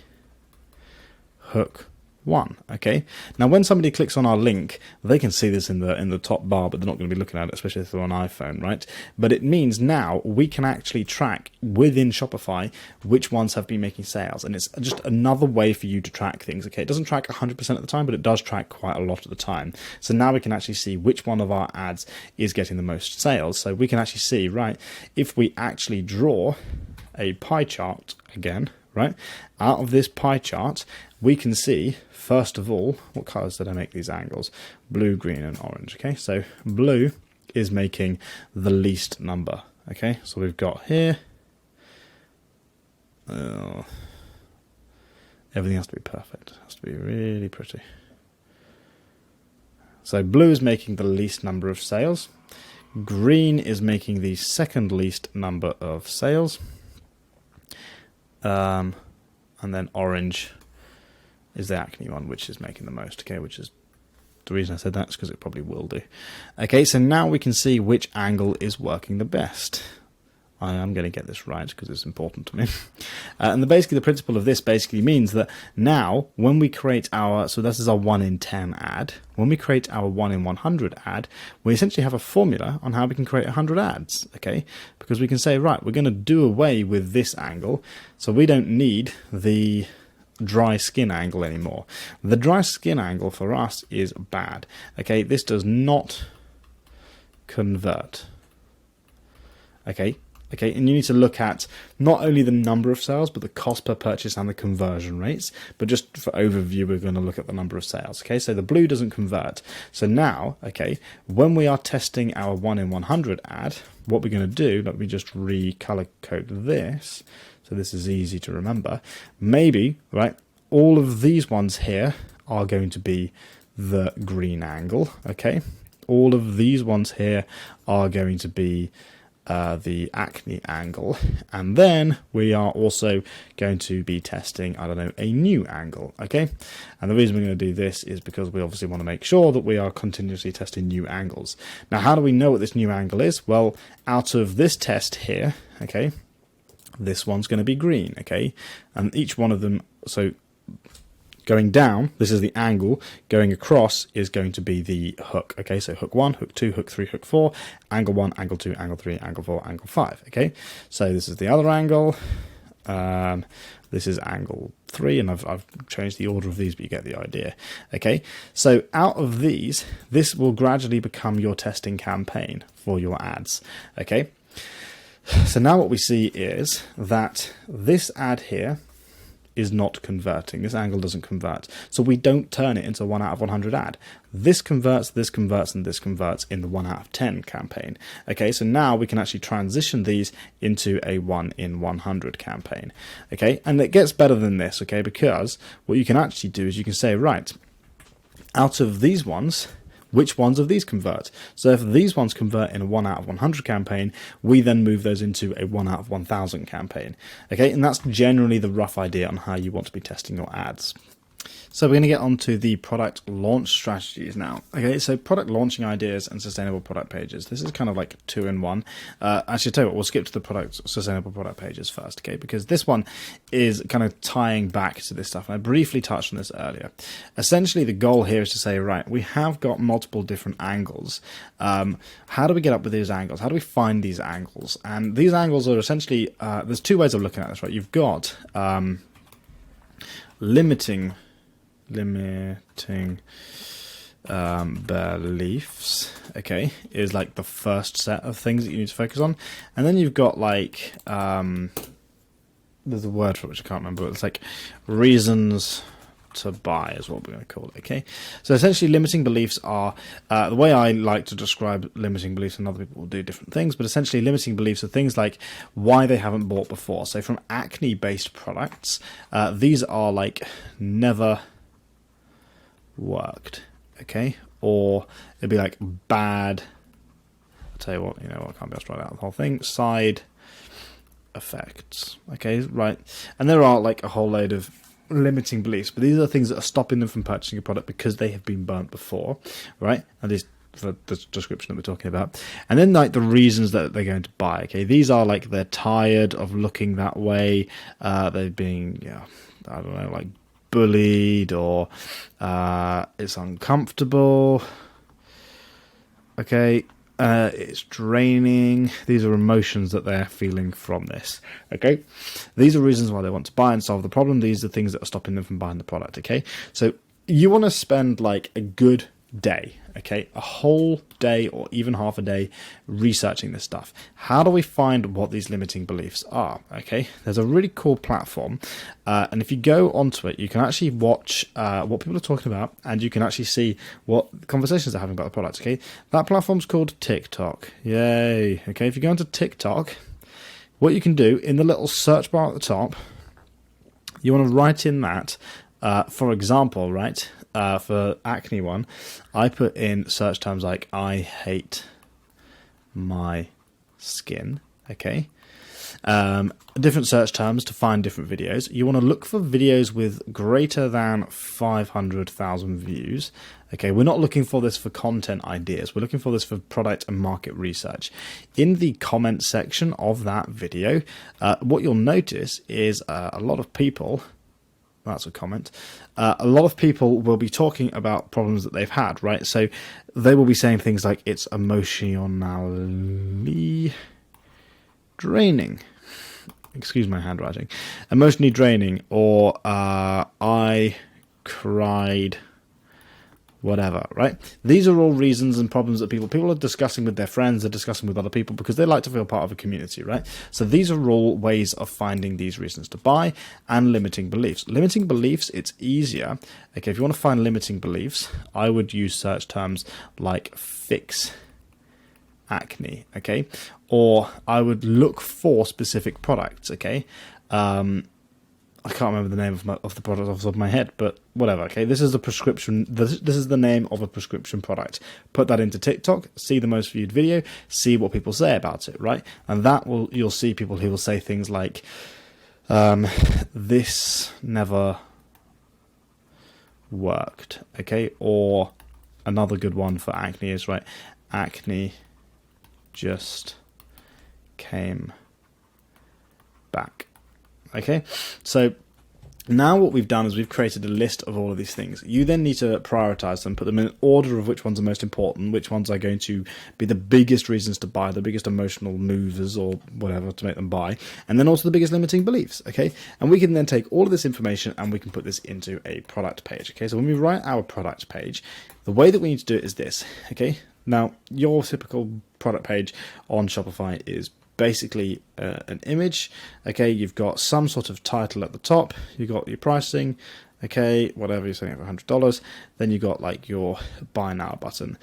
hook 1, okay? Now when somebody clicks on our link, they can see this in the top bar, but they're not going to be looking at it, especially if they're on iPhone, right? But it means now we can actually track within Shopify which ones have been making sales, and it's just another way for you to track things, okay? It doesn't track 100% of the time, but it does track quite a lot of the time. So now we can actually see which one of our ads is getting the most sales. So we can actually see, right, if we actually draw a pie chart again, right, out of this pie chart, we can see, first of all, what colors did I make these angles? Blue, green, and orange, okay? So blue is making the least number, okay? So we've got here, everything has to be perfect. It has to be really pretty. So blue is making the least number of sales. Green is making the second least number of sales. And then orange is the acne one, which is making the most, okay, which is the reason I said that is because it probably will do. Okay, so now we can see which angle is working the best. I am going to get this right because it's important to me. And basically the principle of this basically means that now when we create our, so this is our 1 in 10 ad, when we create our 1 in 100 ad, we essentially have a formula on how we can create 100 ads, okay? Because we can say, right, we're going to do away with this angle, so we don't need the dry skin angle anymore. The dry skin angle for us is bad, okay? This does not convert. Okay, and you need to look at not only the number of sales, but the cost per purchase and the conversion rates. But just for overview, we're going to look at the number of sales. Okay, so the blue doesn't convert. So now, okay, when we are testing our 1 in 100 ad, what we're going to do, let me just recolor code this, so this is easy to remember. Maybe, right, all of these ones here are going to be the green angle, okay? All of these ones here are going to be the acne angle, and then we are also going to be testing, I don't know, a new angle, okay? And the reason we're going to do this is because we obviously want to make sure that we are continuously testing new angles. Now, how do we know what this new angle is? Well, out of this test here, okay, this one's going to be green, okay? And each one of them, so going down, this is the angle. Going across is going to be the hook. Okay, so hook 1, hook 2, hook 3, hook 4, angle 1, angle 2, angle 3, angle 4, angle 5. Okay, so this is the other angle. This is angle 3, and I've changed the order of these, but you get the idea. Okay, so out of these, this will gradually become your testing campaign for your ads. Okay, so now what we see is that this ad here is not converting. This angle doesn't convert. So we don't turn it into a 1 out of 100 ad. This converts, and this converts in the 1 out of 10 campaign. Okay, so now we can actually transition these into a 1 in 100 campaign. Okay, and it gets better than this, okay, because what you can actually do is you can say, right, out of these ones, which ones of these convert? So if these ones convert in a 1 out of 100 campaign, we then move those into a 1 out of 1000 campaign. Okay, and that's generally the rough idea on how you want to be testing your ads. So we're going to get on to the product launch strategies now. Okay, so product launching ideas and sustainable product pages. This is kind of like 2 in 1. Actually, tell you what, we'll skip to the sustainable product pages first, okay? Because this one is kind of tying back to this stuff. And I briefly touched on this earlier. Essentially, the goal here is to say, right, we have got multiple different angles. How do we get up with these angles? How do we find these angles? And these angles are essentially, there's 2 ways of looking at this, right? You've got limiting beliefs, okay, is like the first set of things that you need to focus on. And then you've got like, there's a word for it which I can't remember, but it's like reasons to buy is what we're going to call it, okay? So essentially limiting beliefs are, the way I like to describe limiting beliefs, and other people will do different things, but essentially limiting beliefs are things like why they haven't bought before. So from acne-based products, these are like never worked, okay, or it'd be like bad, I'll tell you what, you know what, I can't be able to write out the whole thing, side effects, okay, right, and there are like a whole load of limiting beliefs, but these are things that are stopping them from purchasing a product because they have been burnt before, right, at least for the description that we're talking about. And then like the reasons that they're going to buy, okay, these are like they're tired of looking that way, they're being, yeah, I don't know, like bullied, or it's uncomfortable, okay, it's draining. These are emotions that they're feeling from this, okay? These are reasons why they want to buy and solve the problem. These are things that are stopping them from buying the product, okay? So you want to spend like a good day, okay, a whole day or even half a day researching this stuff. How do we find what these limiting beliefs are? Okay, there's a really cool platform, and if you go onto it, you can actually watch what people are talking about, and you can actually see what conversations they're having about the product. Okay, that platform's called TikTok. Yay! Okay, if you go into TikTok, what you can do in the little search bar at the top, you want to write in that. For example, right, for acne one, I put in search terms like I hate my skin, okay? Different search terms to find different videos. You want to look for videos with greater than 500,000 views. Okay, we're not looking for this for content ideas. We're looking for this for product and market research. In the comment section of that video, what you'll notice is a lot of people... That's a comment. A lot of people will be talking about problems that they've had, right? So they will be saying things like, it's emotionally draining. Excuse my handwriting. Emotionally draining, or I cried whatever, right? These are all reasons and problems that people are discussing with their friends, they're discussing with other people because they like to feel part of a community, right? So these are all ways of finding these reasons to buy and limiting beliefs. Limiting beliefs, it's easier. Okay, if you want to find limiting beliefs, I would use search terms like fix acne, okay? Or I would look for specific products, okay? I can't remember the name of the product off the top of my head, but whatever, okay? This is the prescription, this is the name of a prescription product. Put that into TikTok, see the most viewed video, see what people say about it, right? And you'll see people who will say things like, this never worked, okay? Or another good one for acne is, right, acne just came back. Okay, so now what we've done is we've created a list of all of these things. You then need to prioritize them, put them in order of which ones are most important, which ones are going to be the biggest reasons to buy, the biggest emotional movers or whatever to make them buy, and then also the biggest limiting beliefs, okay? And we can then take all of this information and we can put this into a product page, okay? So when we write our product page, the way that we need to do it is this, okay? Now, your typical product page on Shopify is basically an image, okay? You've got some sort of title at the top, you've got your pricing, okay, whatever, you're selling it for $100, then you've got like your buy now button.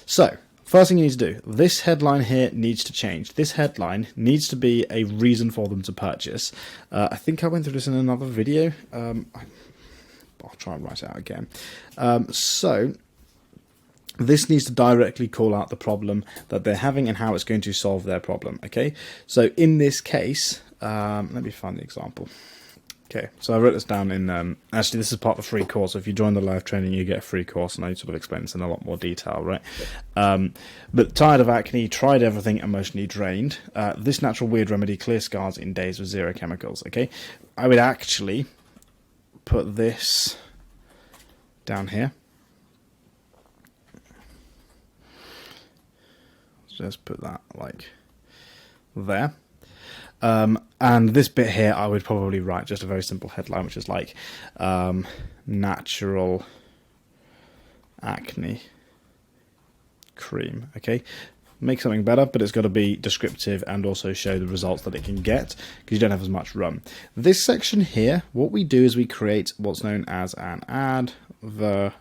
So first thing you need to do, this headline here needs to change. This headline needs to be a reason for them to purchase. I think I went through this in another video. I'll try and write it out again. So this needs to directly call out the problem that they're having and how it's going to solve their problem, okay? So in this case, let me find the example. Okay, so I wrote this down in, actually this is part of the free course, so if you join the live training you get a free course and I sort of explain this in a lot more detail, right? But tired of acne, tried everything, emotionally drained. This natural weird remedy clears scars in days with 0 chemicals, okay? I would actually put this down here. Just put that like there. And this bit here I would probably write just a very simple headline, which is like natural acne cream, okay? Make something better, but it's got to be descriptive and also show the results that it can get, because you don't have as much room. This section here, what we do is we create what's known as an advertorial,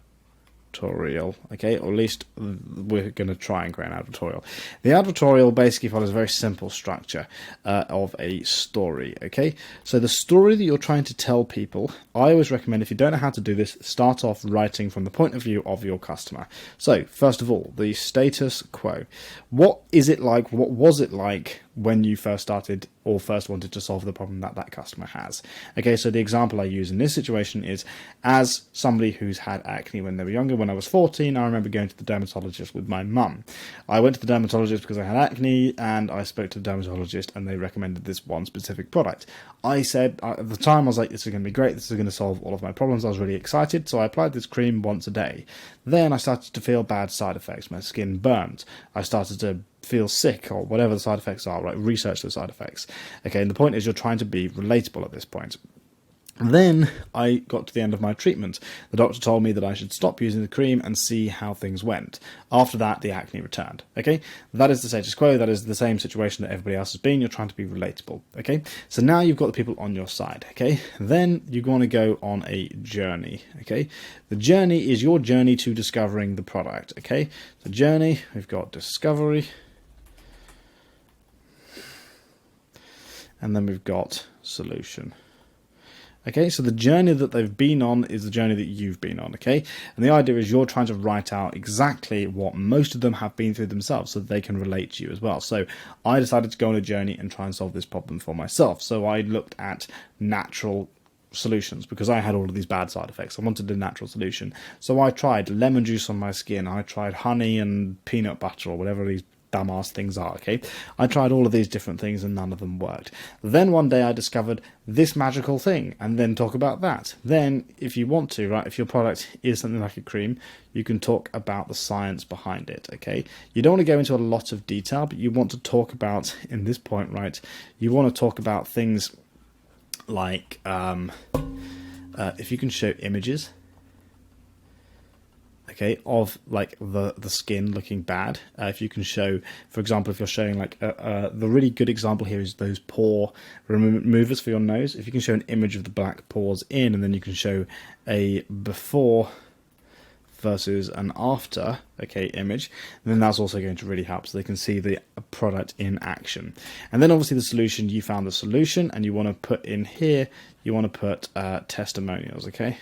okay, or at least we're going to try and create an advertorial. The advertorial basically follows a very simple structure of a story, okay? So the story that you're trying to tell people, I always recommend, if you don't know how to do this, start off writing from the point of view of your customer. So first of all, the status quo. What is it like? What was it like when you first started or first wanted to solve the problem that that customer has? Okay, so the example I use in this situation is, as somebody who's had acne when they were younger, when I was 14, I remember going to the dermatologist with my mum. I went to the dermatologist because I had acne, and I spoke to the dermatologist and they recommended this one specific product. I said, at the time, I was like, this is going to be great, this is going to solve all of my problems. I was really excited, so I applied this cream once a day. Then I started to feel bad side effects. My skin burned. I started to feel sick, or whatever the side effects are, right? Research the side effects. Okay, and the point is you're trying to be relatable at this point. Then I got to the end of my treatment. The doctor told me that I should stop using the cream and see how things went. After that, the acne returned. Okay, that is the status quo. That is the same situation that everybody else has been. You're trying to be relatable. Okay, so now you've got the people on your side. Okay, then you want to go on a journey. Okay, the journey is your journey to discovering the product. Okay, the journey, we've got discovery, and then we've got solution. Okay, so the journey that they've been on is the journey that you've been on, okay? And the idea is you're trying to write out exactly what most of them have been through themselves so that they can relate to you as well. So I decided to go on a journey and try and solve this problem for myself. So I looked at natural solutions because I had all of these bad side effects. I wanted a natural solution. So I tried lemon juice on my skin. I tried honey and peanut butter or whatever these dumbass things are, okay? I tried all of these different things and none of them worked. Then one day I discovered this magical thing, and then talk about that. Then, if you want to, right, if your product is something like a cream, you can talk about the science behind it, okay? You don't want to go into a lot of detail, but you want to talk about, in this point, right, you want to talk about things like, if you can show images, okay, of like the skin looking bad. If you can show, for example, if you're showing like the really good example here is those pore removers for your nose. If you can show an image of the black pores in, and then you can show a before versus an after, okay, image, and then that's also going to really help, so they can see the product in action. And then obviously the solution, you found the solution, and you want to put in here, you want to put testimonials, okay.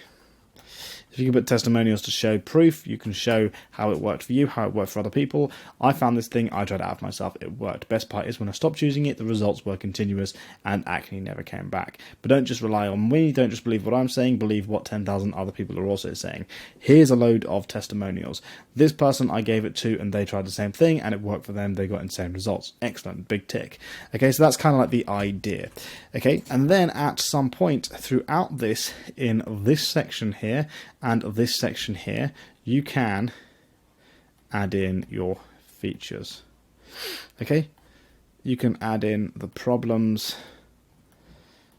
If you can put testimonials to show proof, you can show how it worked for you, how it worked for other people. I found this thing, I tried it out for myself, it worked. Best part is when I stopped using it, the results were continuous and acne never came back. But don't just rely on me, don't just believe what I'm saying, believe what 10,000 other people are also saying. Here's a load of testimonials. This person I gave it to and they tried the same thing and it worked for them, they got insane results. Excellent, big tick. Okay, so that's kind of like the idea. Okay, and then at some point throughout this, in this section here, and this section here, you can add in your features. Okay, you can add in the problems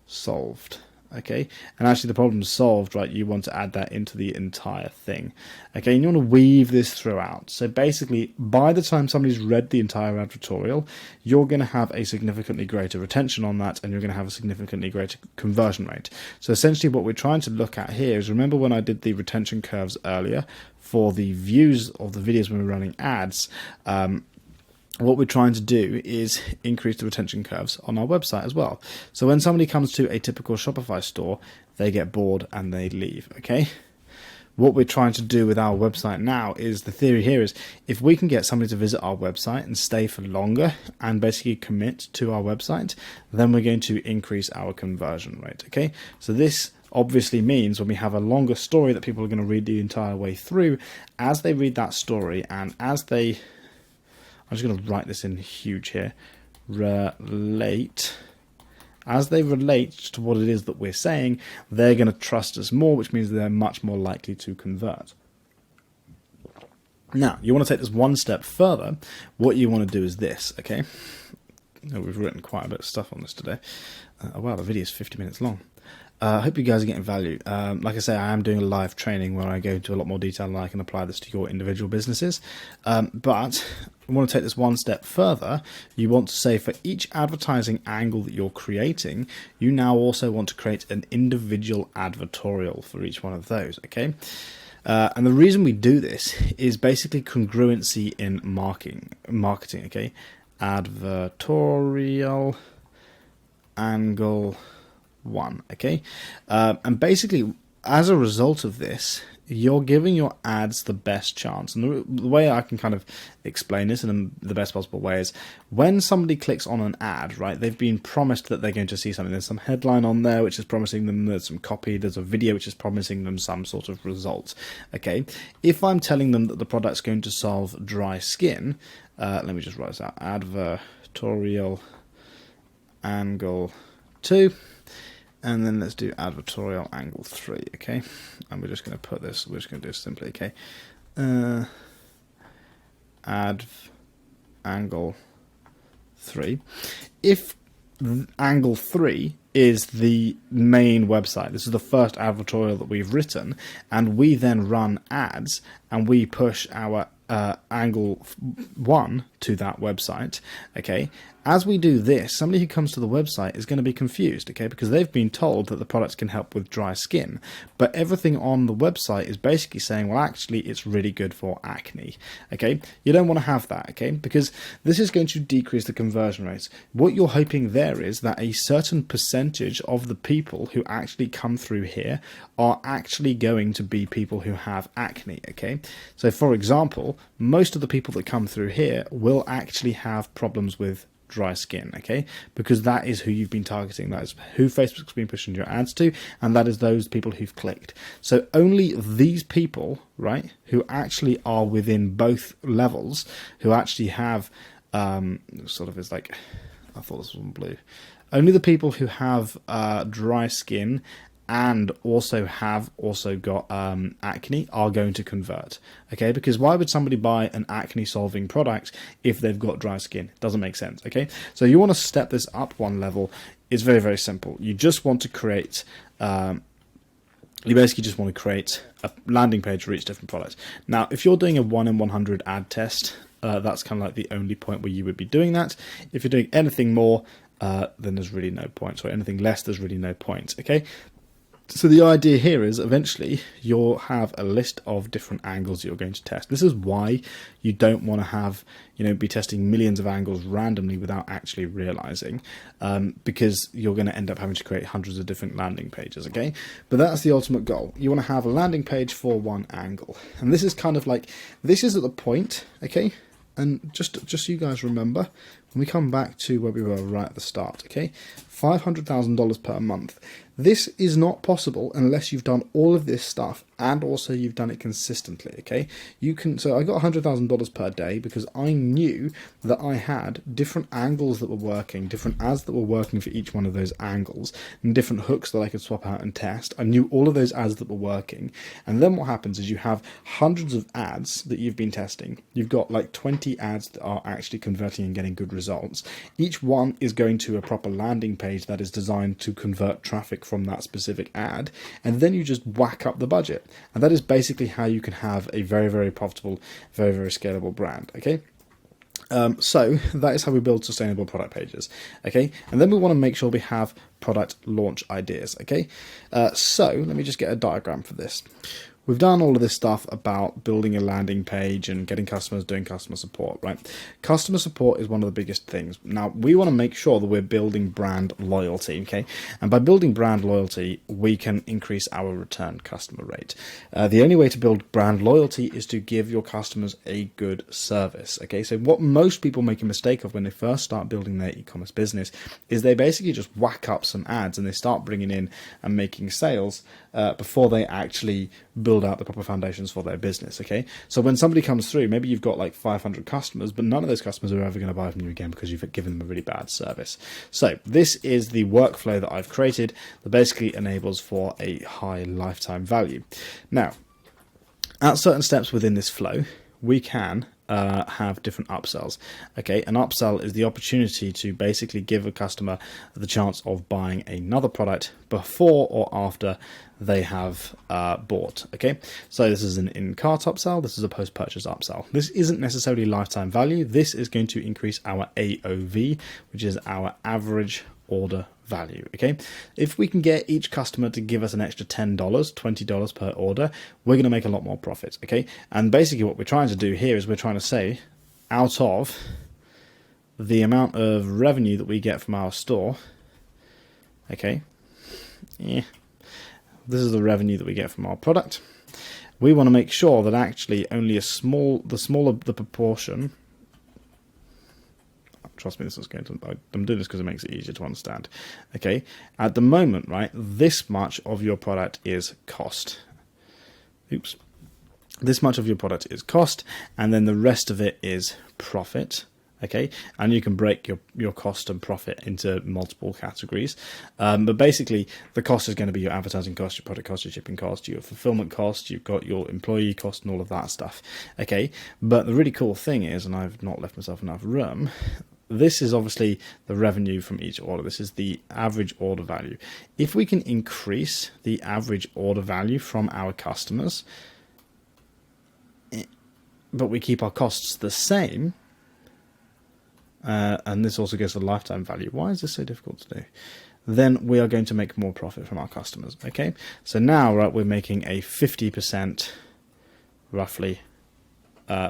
solved. Okay, and actually the problem solved, right, you want to add that into the entire thing. Okay, and you want to weave this throughout. So basically, by the time somebody's read the entire advertorial, you're going to have a significantly greater retention on that, and you're going to have a significantly greater conversion rate. So essentially what we're trying to look at here is, remember when I did the retention curves earlier for the views of the videos when we were running ads, what we're trying to do is increase the retention curves on our website as well. So when somebody comes to a typical Shopify store, they get bored and they leave, okay? What we're trying to do with our website now is, the theory here is, if we can get somebody to visit our website and stay for longer and basically commit to our website, then we're going to increase our conversion rate, okay? So this obviously means when we have a longer story that people are going to read the entire way through, as they read that story and as they... I'm just going to write this in huge here. Relate. As they relate to what it is that we're saying, they're going to trust us more, which means they're much more likely to convert. Now, you want to take this one step further. What you want to do is this, okay? We've written quite a bit of stuff on this today. Wow, the video is 50 minutes long. I hope you guys are getting value. Like I say, I am doing a live training where I go into a lot more detail and I can apply this to your individual businesses. But I want to take this one step further. You want to say for each advertising angle that you're creating, you now also want to create an individual advertorial for each one of those, okay? And the reason we do this is basically congruency in marketing, okay? Advertorial angle 1, okay? And basically, as a result of this, you're giving your ads the best chance. And the way I can kind of explain this in the best possible way is, when somebody clicks on an ad, right, they've been promised that they're going to see something. There's some headline on there which is promising them, there's some copy, there's a video which is promising them some sort of result, okay? If I'm telling them that the product's going to solve dry skin, let me just write this out, advertorial angle 2, and then let's do advertorial angle 3, okay? And we're just going to put this, we're just going to do this simply, okay? Add angle 3. If angle 3 is the main website, this is the first advertorial that we've written, and we then run ads and we push our angle 1 to that website, okay? As we do this, somebody who comes to the website is going to be confused, okay, because they've been told that the products can help with dry skin, but everything on the website is basically saying, well, actually, it's really good for acne, okay? You don't want to have that, okay, because this is going to decrease the conversion rates. What you're hoping there is that a certain percentage of the people who actually come through here are actually going to be people who have acne, okay? So, for example, most of the people that come through here will actually have problems with dry skin, okay, because that is who you've been targeting, that is who Facebook's been pushing your ads to, and that is those people who've clicked. So only these people, right, who actually are within both levels, who actually have sort of is like, I thought this was blue, only the people who have dry skin and also got acne are going to convert, okay? Because why would somebody buy an acne solving product if they've got dry skin? It doesn't make sense, okay? So you want to step this up one level. It's very, very simple. You just want to create You basically just want to create a landing page for each different product. Now, if you're doing a 1 in 100 ad test, that's kind of like the only point where you would be doing that. If you're doing anything more, then there's really no point. So anything less, there's really no point. Okay. So the idea here is eventually you'll have a list of different angles you're going to test. This is why you don't want to have, be testing millions of angles randomly without actually realizing, because you're going to end up having to create hundreds of different landing pages, okay? But that's the ultimate goal. You want to have a landing page for one angle. And this is kind of like, this is at the point, okay? And just so you guys remember, when we come back to where we were right at the start, okay? $500,000 per month. This is not possible unless you've done all of this stuff and also you've done it consistently, okay? So I got $100,000 per day because I knew that I had different angles that were working, different ads that were working for each one of those angles, and different hooks that I could swap out and test. I knew all of those ads that were working. And then what happens is you have hundreds of ads that you've been testing. You've got like 20 ads that are actually converting and getting good results. Each one is going to a proper landing page that is designed to convert traffic from that specific ad, and then you just whack up the budget. And that is basically how you can have a very, very profitable, very, very scalable brand, okay? So that is how we build sustainable product pages, okay? And then we want to make sure we have product launch ideas, okay? So let me just get a diagram for this. We've done all of this stuff about building a landing page and getting customers, doing customer support, right? Customer support is one of the biggest things. Now, we want to make sure that we're building brand loyalty, okay? And by building brand loyalty, we can increase our return customer rate. The only way to build brand loyalty is to give your customers a good service, okay? So what most people make a mistake of when they first start building their e-commerce business is they basically just whack up some ads and they start bringing in and making sales before they actually build out the proper foundations for their business, okay? So when somebody comes through, maybe you've got like 500 customers, but none of those customers are ever going to buy from you again because you've given them a really bad service. So this is the workflow that I've created that basically enables for a high lifetime value. Now, at certain steps within this flow, we can have different upsells. Okay, an upsell is the opportunity to basically give a customer the chance of buying another product before or after they have bought. Okay, so this is an in-cart upsell, this is a post-purchase upsell. This isn't necessarily lifetime value, this is going to increase our AOV, which is our average order value. Okay, if we can get each customer to give us an extra $10, $20 per order, we're going to make a lot more profit. Okay, and basically what we're trying to do here is we're trying to say, out of the amount of revenue that we get from our store, okay, this is the revenue that we get from our product. We want to make sure that actually only the smaller the proportion. Trust me, this is going to, I'm doing this because it makes it easier to understand. Okay, at the moment, right, this much of your product is cost. Oops. This much of your product is cost, and then the rest of it is profit. Okay, and you can break your cost and profit into multiple categories. But basically, the cost is going to be your advertising cost, your product cost, your shipping cost, your fulfillment cost, you've got your employee cost and all of that stuff. Okay, but the really cool thing is, and I've not left myself enough room, this is obviously the revenue from each order. This is the average order value. If we can increase the average order value from our customers, but we keep our costs the same, and this also gives the lifetime value. Why is this so difficult to do? Then we are going to make more profit from our customers. Okay, so now, right, we're making a 50% roughly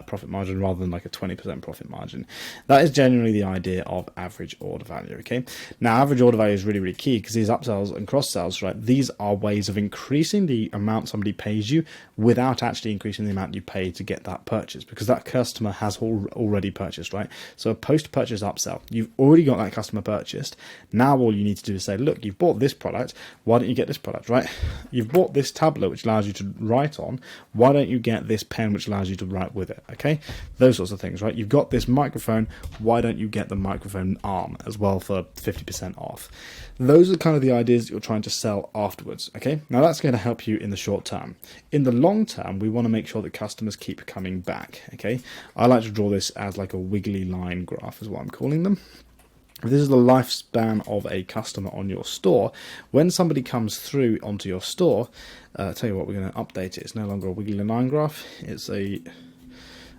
profit margin rather than like a 20% profit margin. That is generally the idea of average order value. Okay, now average order value is really, really key because these upsells and cross sells, right, these are ways of increasing the amount somebody pays you without actually increasing the amount you pay to get that purchase, because that customer has already purchased, right? So a post-purchase upsell, you've already got that customer purchased. Now all you need to do is say, look, you've bought this product, why don't you get this product, right? You've bought this tablet which allows you to write on, why don't you get this pen which allows you to write with it? Okay, those sorts of things, right? You've got this microphone, why don't you get the microphone arm as well for 50% off? Those are kind of the ideas that you're trying to sell afterwards. Okay, now that's going to help you in the short term. In the long term, we want to make sure that customers keep coming back. Okay, I like to draw this as like a wiggly line graph is what I'm calling them. if this is the lifespan of a customer on your store, when somebody comes through onto your store, tell you what, we're going to update it. It's no longer a wiggly line graph. It's a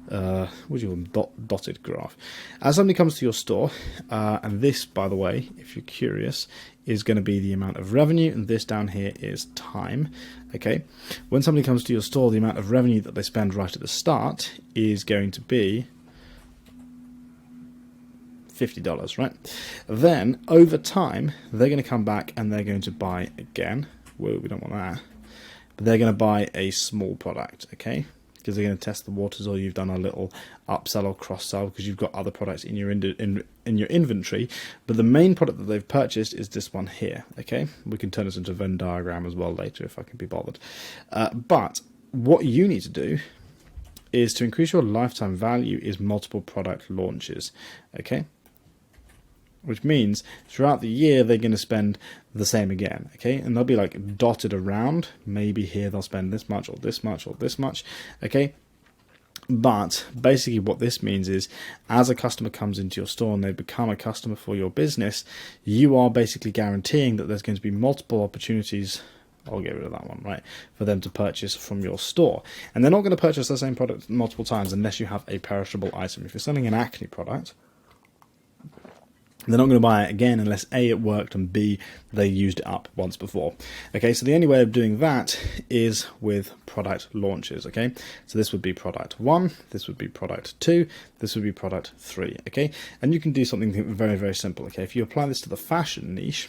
what do you call them? Dotted graph. As somebody comes to your store, and this, by the way, if you're curious, is going to be the amount of revenue, and this down here is time. Okay, when somebody comes to your store, the amount of revenue that they spend right at the start is going to be $50, right? Then over time, they're going to come back and they're going to buy again. Whoa, we don't want that. But they're going to buy a small product, okay? Because they're going to test the waters, or you've done a little upsell or cross-sell because you've got other products in your your inventory. But the main product that they've purchased is this one here, okay? We can turn this into a Venn diagram as well later if I can be bothered. But what you need to do is to increase your lifetime value is multiple product launches, okay? Which means throughout the year they're going to spend the same again, okay? And they'll be like dotted around. Maybe here they'll spend this much or this much or this much, okay? But basically what this means is as a customer comes into your store and they become a customer for your business, you are basically guaranteeing that there's going to be multiple opportunities. I'll get rid of that one, right? For them to purchase from your store. And they're not going to purchase the same product multiple times unless you have a perishable item. If you're selling an acne product, they're not going to buy it again unless A, it worked, and B, they used it up once before. Okay, so the only way of doing that is with product launches, okay? So this would be product 1, this would be product 2, this would be product 3, okay? And you can do something very, very simple, okay? If you apply this to the fashion niche,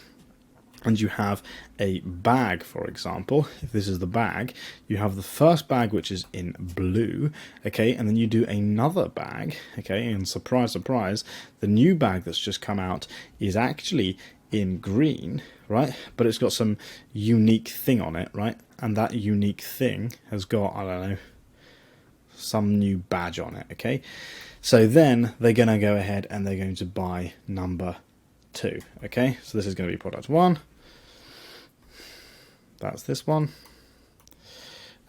and you have a bag, for example, if this is the bag, you have the first bag which is in blue, okay, and then you do another bag, okay, and surprise, surprise, the new bag that's just come out is actually in green, right, but it's got some unique thing on it, right, and that unique thing has got, I don't know, some new badge on it, okay, so then they're going to go ahead and they're going to buy number 2, okay, so this is going to be product 1, that's this one,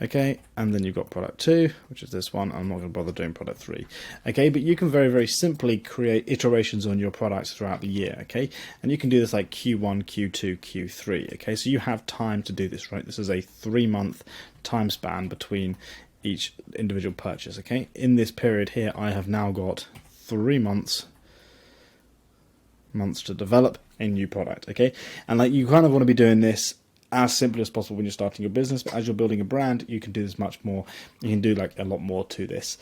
okay, and then you've got product 2, which is this one. I'm not going to bother doing product 3, okay, but you can very, very simply create iterations on your products throughout the year, okay, and you can do this like Q1, Q2, Q3, okay, so you have time to do this, right? This is a 3-month time span between each individual purchase, okay. In this period here, I have now got 3 months to develop a new product, okay, and like you kind of want to be doing this as simply as possible when you're starting your business, but as you're building a brand, you can do this much more. You can do like a lot more to this.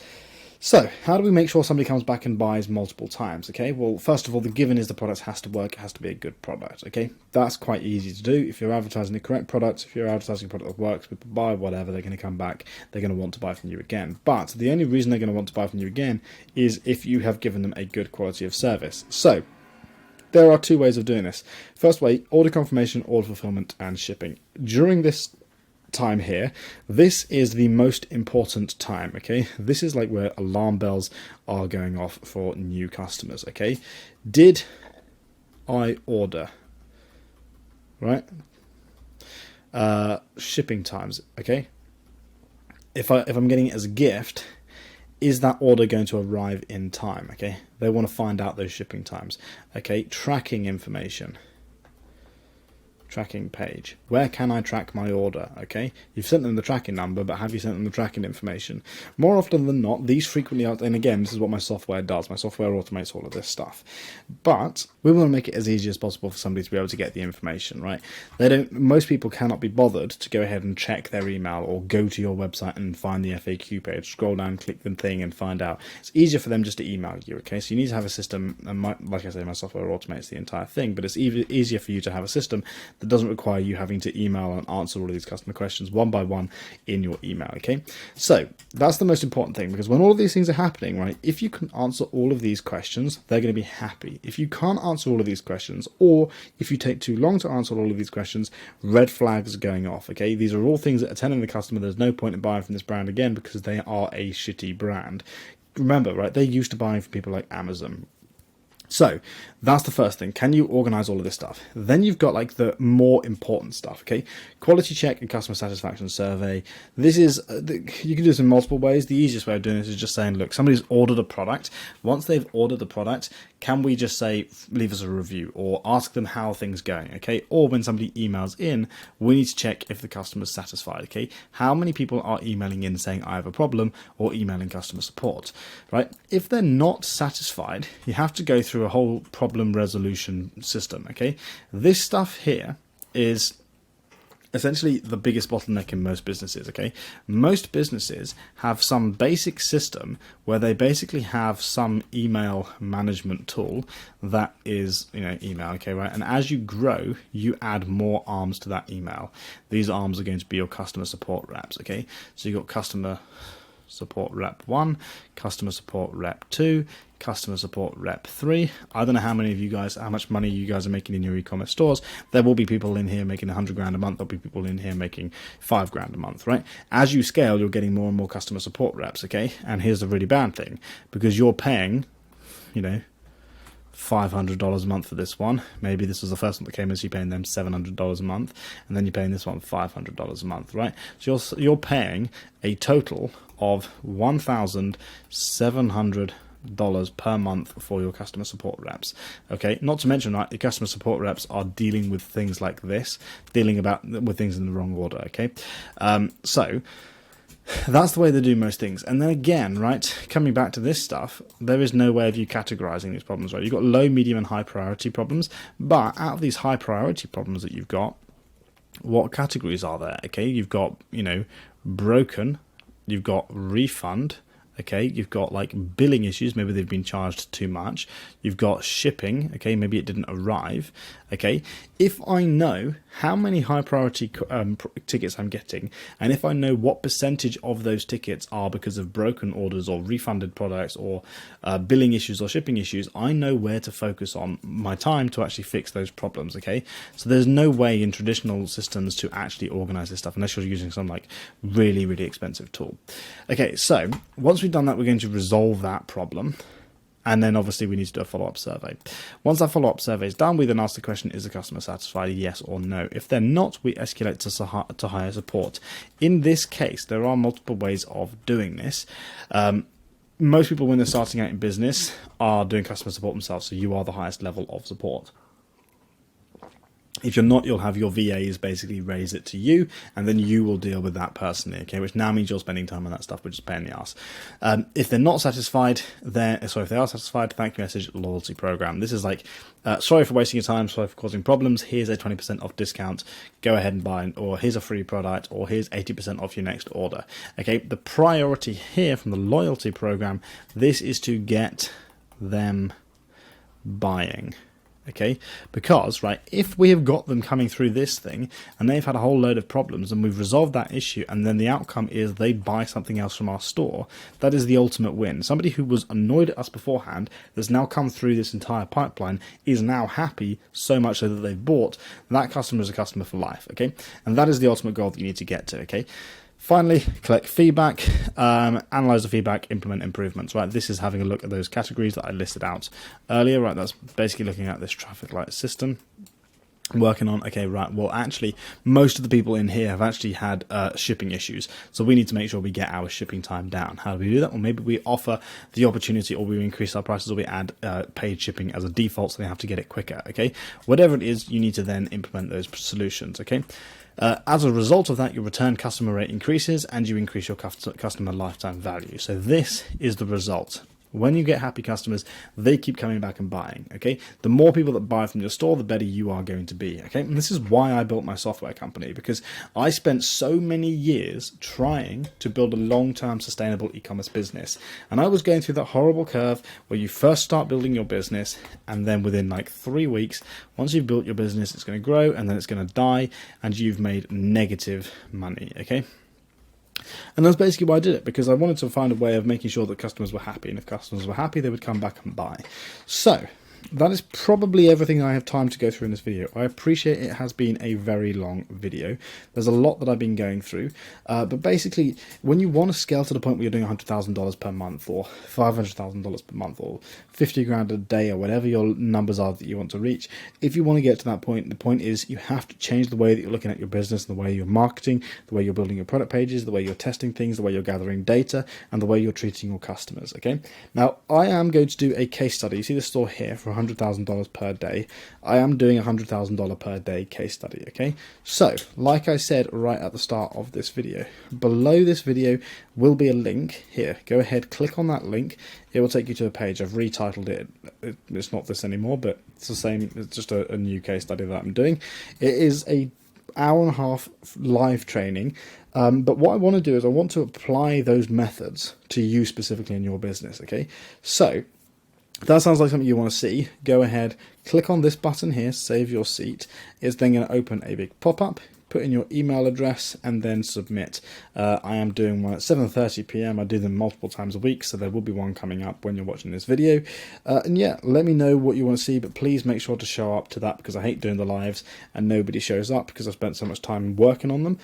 So how do we make sure somebody comes back and buys multiple times? Okay, well, first of all, the given is the product has to work. It has to be a good product. Okay, that's quite easy to do. If you're advertising the correct products, if you're advertising a product that works, people buy whatever, they're going to come back. They're going to want to buy from you again. But the only reason they're going to want to buy from you again is if you have given them a good quality of service. So there are 2 ways of doing this. First way, order confirmation, order fulfillment, and shipping. During this time here, this is the most important time, okay? This is like where alarm bells are going off for new customers, okay? Did I order? Right? Shipping times, okay? If I'm getting it as a gift, is that order going to arrive in time? Okay, they want to find out those shipping times. Okay, tracking information. Tracking page. Where can I track my order? Okay, you've sent them the tracking number, but have you sent them the tracking information? More often than not, these frequently are, and again, this is what my software does. My software automates all of this stuff. But we want to make it as easy as possible for somebody to be able to get the information, right? Most people cannot be bothered to go ahead and check their email or go to your website and find the FAQ page, scroll down, click the thing and find out. It's easier for them just to email you, okay? So you need to have a system, and like I say, my software automates the entire thing, but it's easier for you to have a system that doesn't require you having to email and answer all of these customer questions one by one in your email, okay? So that's the most important thing, because when all of these things are happening, right, if you can answer all of these questions, they're going to be happy. If you can't answer all of these questions, or if you take too long to answer all of these questions, red flags are going off, okay? These are all things that are telling the customer there's no point in buying from this brand again because they are a shitty brand. Remember, right, they're used to buying from people like Amazon, So that's the first thing. Can you organize all of this stuff? Then you've got like the more important stuff. Okay, quality check and customer satisfaction survey. This is you can do this in multiple ways. The easiest way of doing this is just saying, look, somebody's ordered a product. Once they've ordered the product, can we just say leave us a review or ask them how things going? Okay, or when somebody emails in, we need to check if the customer's satisfied. Okay, how many people are emailing in saying I have a problem or emailing customer support? Right? If they're not satisfied, you have to go through a whole problem resolution system. Okay, this stuff here is essentially the biggest bottleneck in most businesses. Okay, most businesses have some basic system where they basically have some email management tool that is, email. Okay, right, and as you grow, you add more arms to that email. These arms are going to be your customer support reps. Okay, so you've got customer support rep 1, customer support rep 2, customer support rep 3. I don't know how much money you guys are making in your e-commerce stores. There will be people in here making 100 grand a month. There'll be people in here making 5 grand a month, right? As you scale, you're getting more and more customer support reps, okay? And here's the really bad thing, because you're paying, $500 a month for this one. Maybe this was the first one that came in, so you're paying them $700 a month, and then you're paying this one $500 a month, right? So you're paying a total of $1,700 per month for your customer support reps. Okay, not to mention, right, your customer support reps are dealing with things like this, with things in the wrong order. Okay, so that's the way they do most things. And then again, right, coming back to this stuff, there is no way of you categorizing these problems, right? You've got low, medium, and high priority problems, but out of these high priority problems that you've got, what categories are there? Okay, you've got, broken, you've got refund, okay, you've got like billing issues, maybe they've been charged too much, you've got shipping, okay, maybe it didn't arrive. Okay, if I know how many high priority tickets I'm getting, and if I know what percentage of those tickets are because of broken orders or refunded products or billing issues or shipping issues, I know where to focus on my time to actually fix those problems. Okay, so there's no way in traditional systems to actually organize this stuff unless you're using some like really, really expensive tool. Okay, so once we've done that, we're going to resolve that problem. And then obviously we need to do a follow-up survey. Once that follow-up survey is done, we then ask the question, is the customer satisfied, yes or no? If they're not, we escalate to higher support. In this case, there are multiple ways of doing this. Most people, when they're starting out in business, are doing customer support themselves, so you are the highest level of support. If you're not, you'll have your VAs basically raise it to you, and then you will deal with that personally, okay? Which now means you're spending time on that stuff, which is a pain in the ass. If they're not satisfied, if they are satisfied, thank you message, loyalty program. This is like, sorry for wasting your time, sorry for causing problems. Here's a 20% off discount. Go ahead and buy, or here's a free product, or here's 80% off your next order. Okay, the priority here from the loyalty program, this is to get them buying. Okay, because, right, if we have got them coming through this thing and they've had a whole load of problems and we've resolved that issue, and then the outcome is they buy something else from our store, that is the ultimate win. Somebody who was annoyed at us beforehand, that's now come through this entire pipeline, is now happy, so much so that they've bought. That customer is a customer for life, okay? And that is the ultimate goal that you need to get to, okay? Finally, collect feedback, analyze the feedback, implement improvements, right? This is having a look at those categories that I listed out earlier, right? That's basically looking at this traffic light system. Working on, okay, right, well, actually, most of the people in here have actually had shipping issues, so we need to make sure we get our shipping time down. How do we do that? Well, maybe we offer the opportunity, or we increase our prices, or we add paid shipping as a default, so they have to get it quicker, okay? Whatever it is, you need to then implement those solutions, okay? As a result of that, your return customer rate increases and you increase your customer lifetime value. So this is the result. When you get happy customers, they keep coming back and buying, okay? The more people that buy from your store, the better you are going to be, okay? And this is why I built my software company, because I spent so many years trying to build a long-term sustainable e-commerce business. And I was going through that horrible curve where you first start building your business, and then within like 3 weeks, once you've built your business, it's going to grow, and then it's going to die, and you've made negative money, okay? And that's basically why I did it, because I wanted to find a way of making sure that customers were happy, and if customers were happy, they would come back and buy. So that is probably everything I have time to go through in this video. I appreciate it has been a very long video. There's a lot that I've been going through, but basically, when you want to scale to the point where you're doing $100,000 per month, or $500,000 per month, or 50 grand a day, or whatever your numbers are that you want to reach, if you want to get to that point, the point is you have to change the way that you're looking at your business, the way you're marketing, the way you're building your product pages, the way you're testing things, the way you're gathering data, and the way you're treating your customers. Okay. Now, I am going to do a case study. You see the store here for $100,000 per day. I am doing a $100,000 per day case study. Okay. So, like I said right at the start of this video, below this video will be a link here. Go ahead, click on that link. It will take you to a page. I've retitled it. It's not this anymore, but it's the same. It's just a new case study that I'm doing. It is a hour and a half live training. But what I want to do is I want to apply those methods to you specifically in your business. Okay. So if that sounds like something you want to see, go ahead, click on this button here, save your seat. It's then going to open a big pop-up. Put in your email address and then submit. I am doing one at 7:30 p.m. I do them multiple times a week, so there will be one coming up when you're watching this video. And yeah, let me know what you want to see, but please make sure to show up to that, because I hate doing the lives and nobody shows up because I've spent so much time working on them.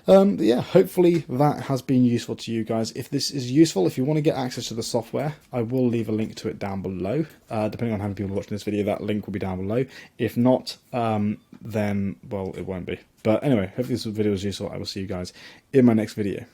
Yeah, hopefully that has been useful to you guys. If this is useful, if you want to get access to the software, I will leave a link to it down below. Depending on how many people are watching this video, that link will be down below. If not, then, well, it won't be. But anyway, hopefully this video was useful. I will see you guys in my next video.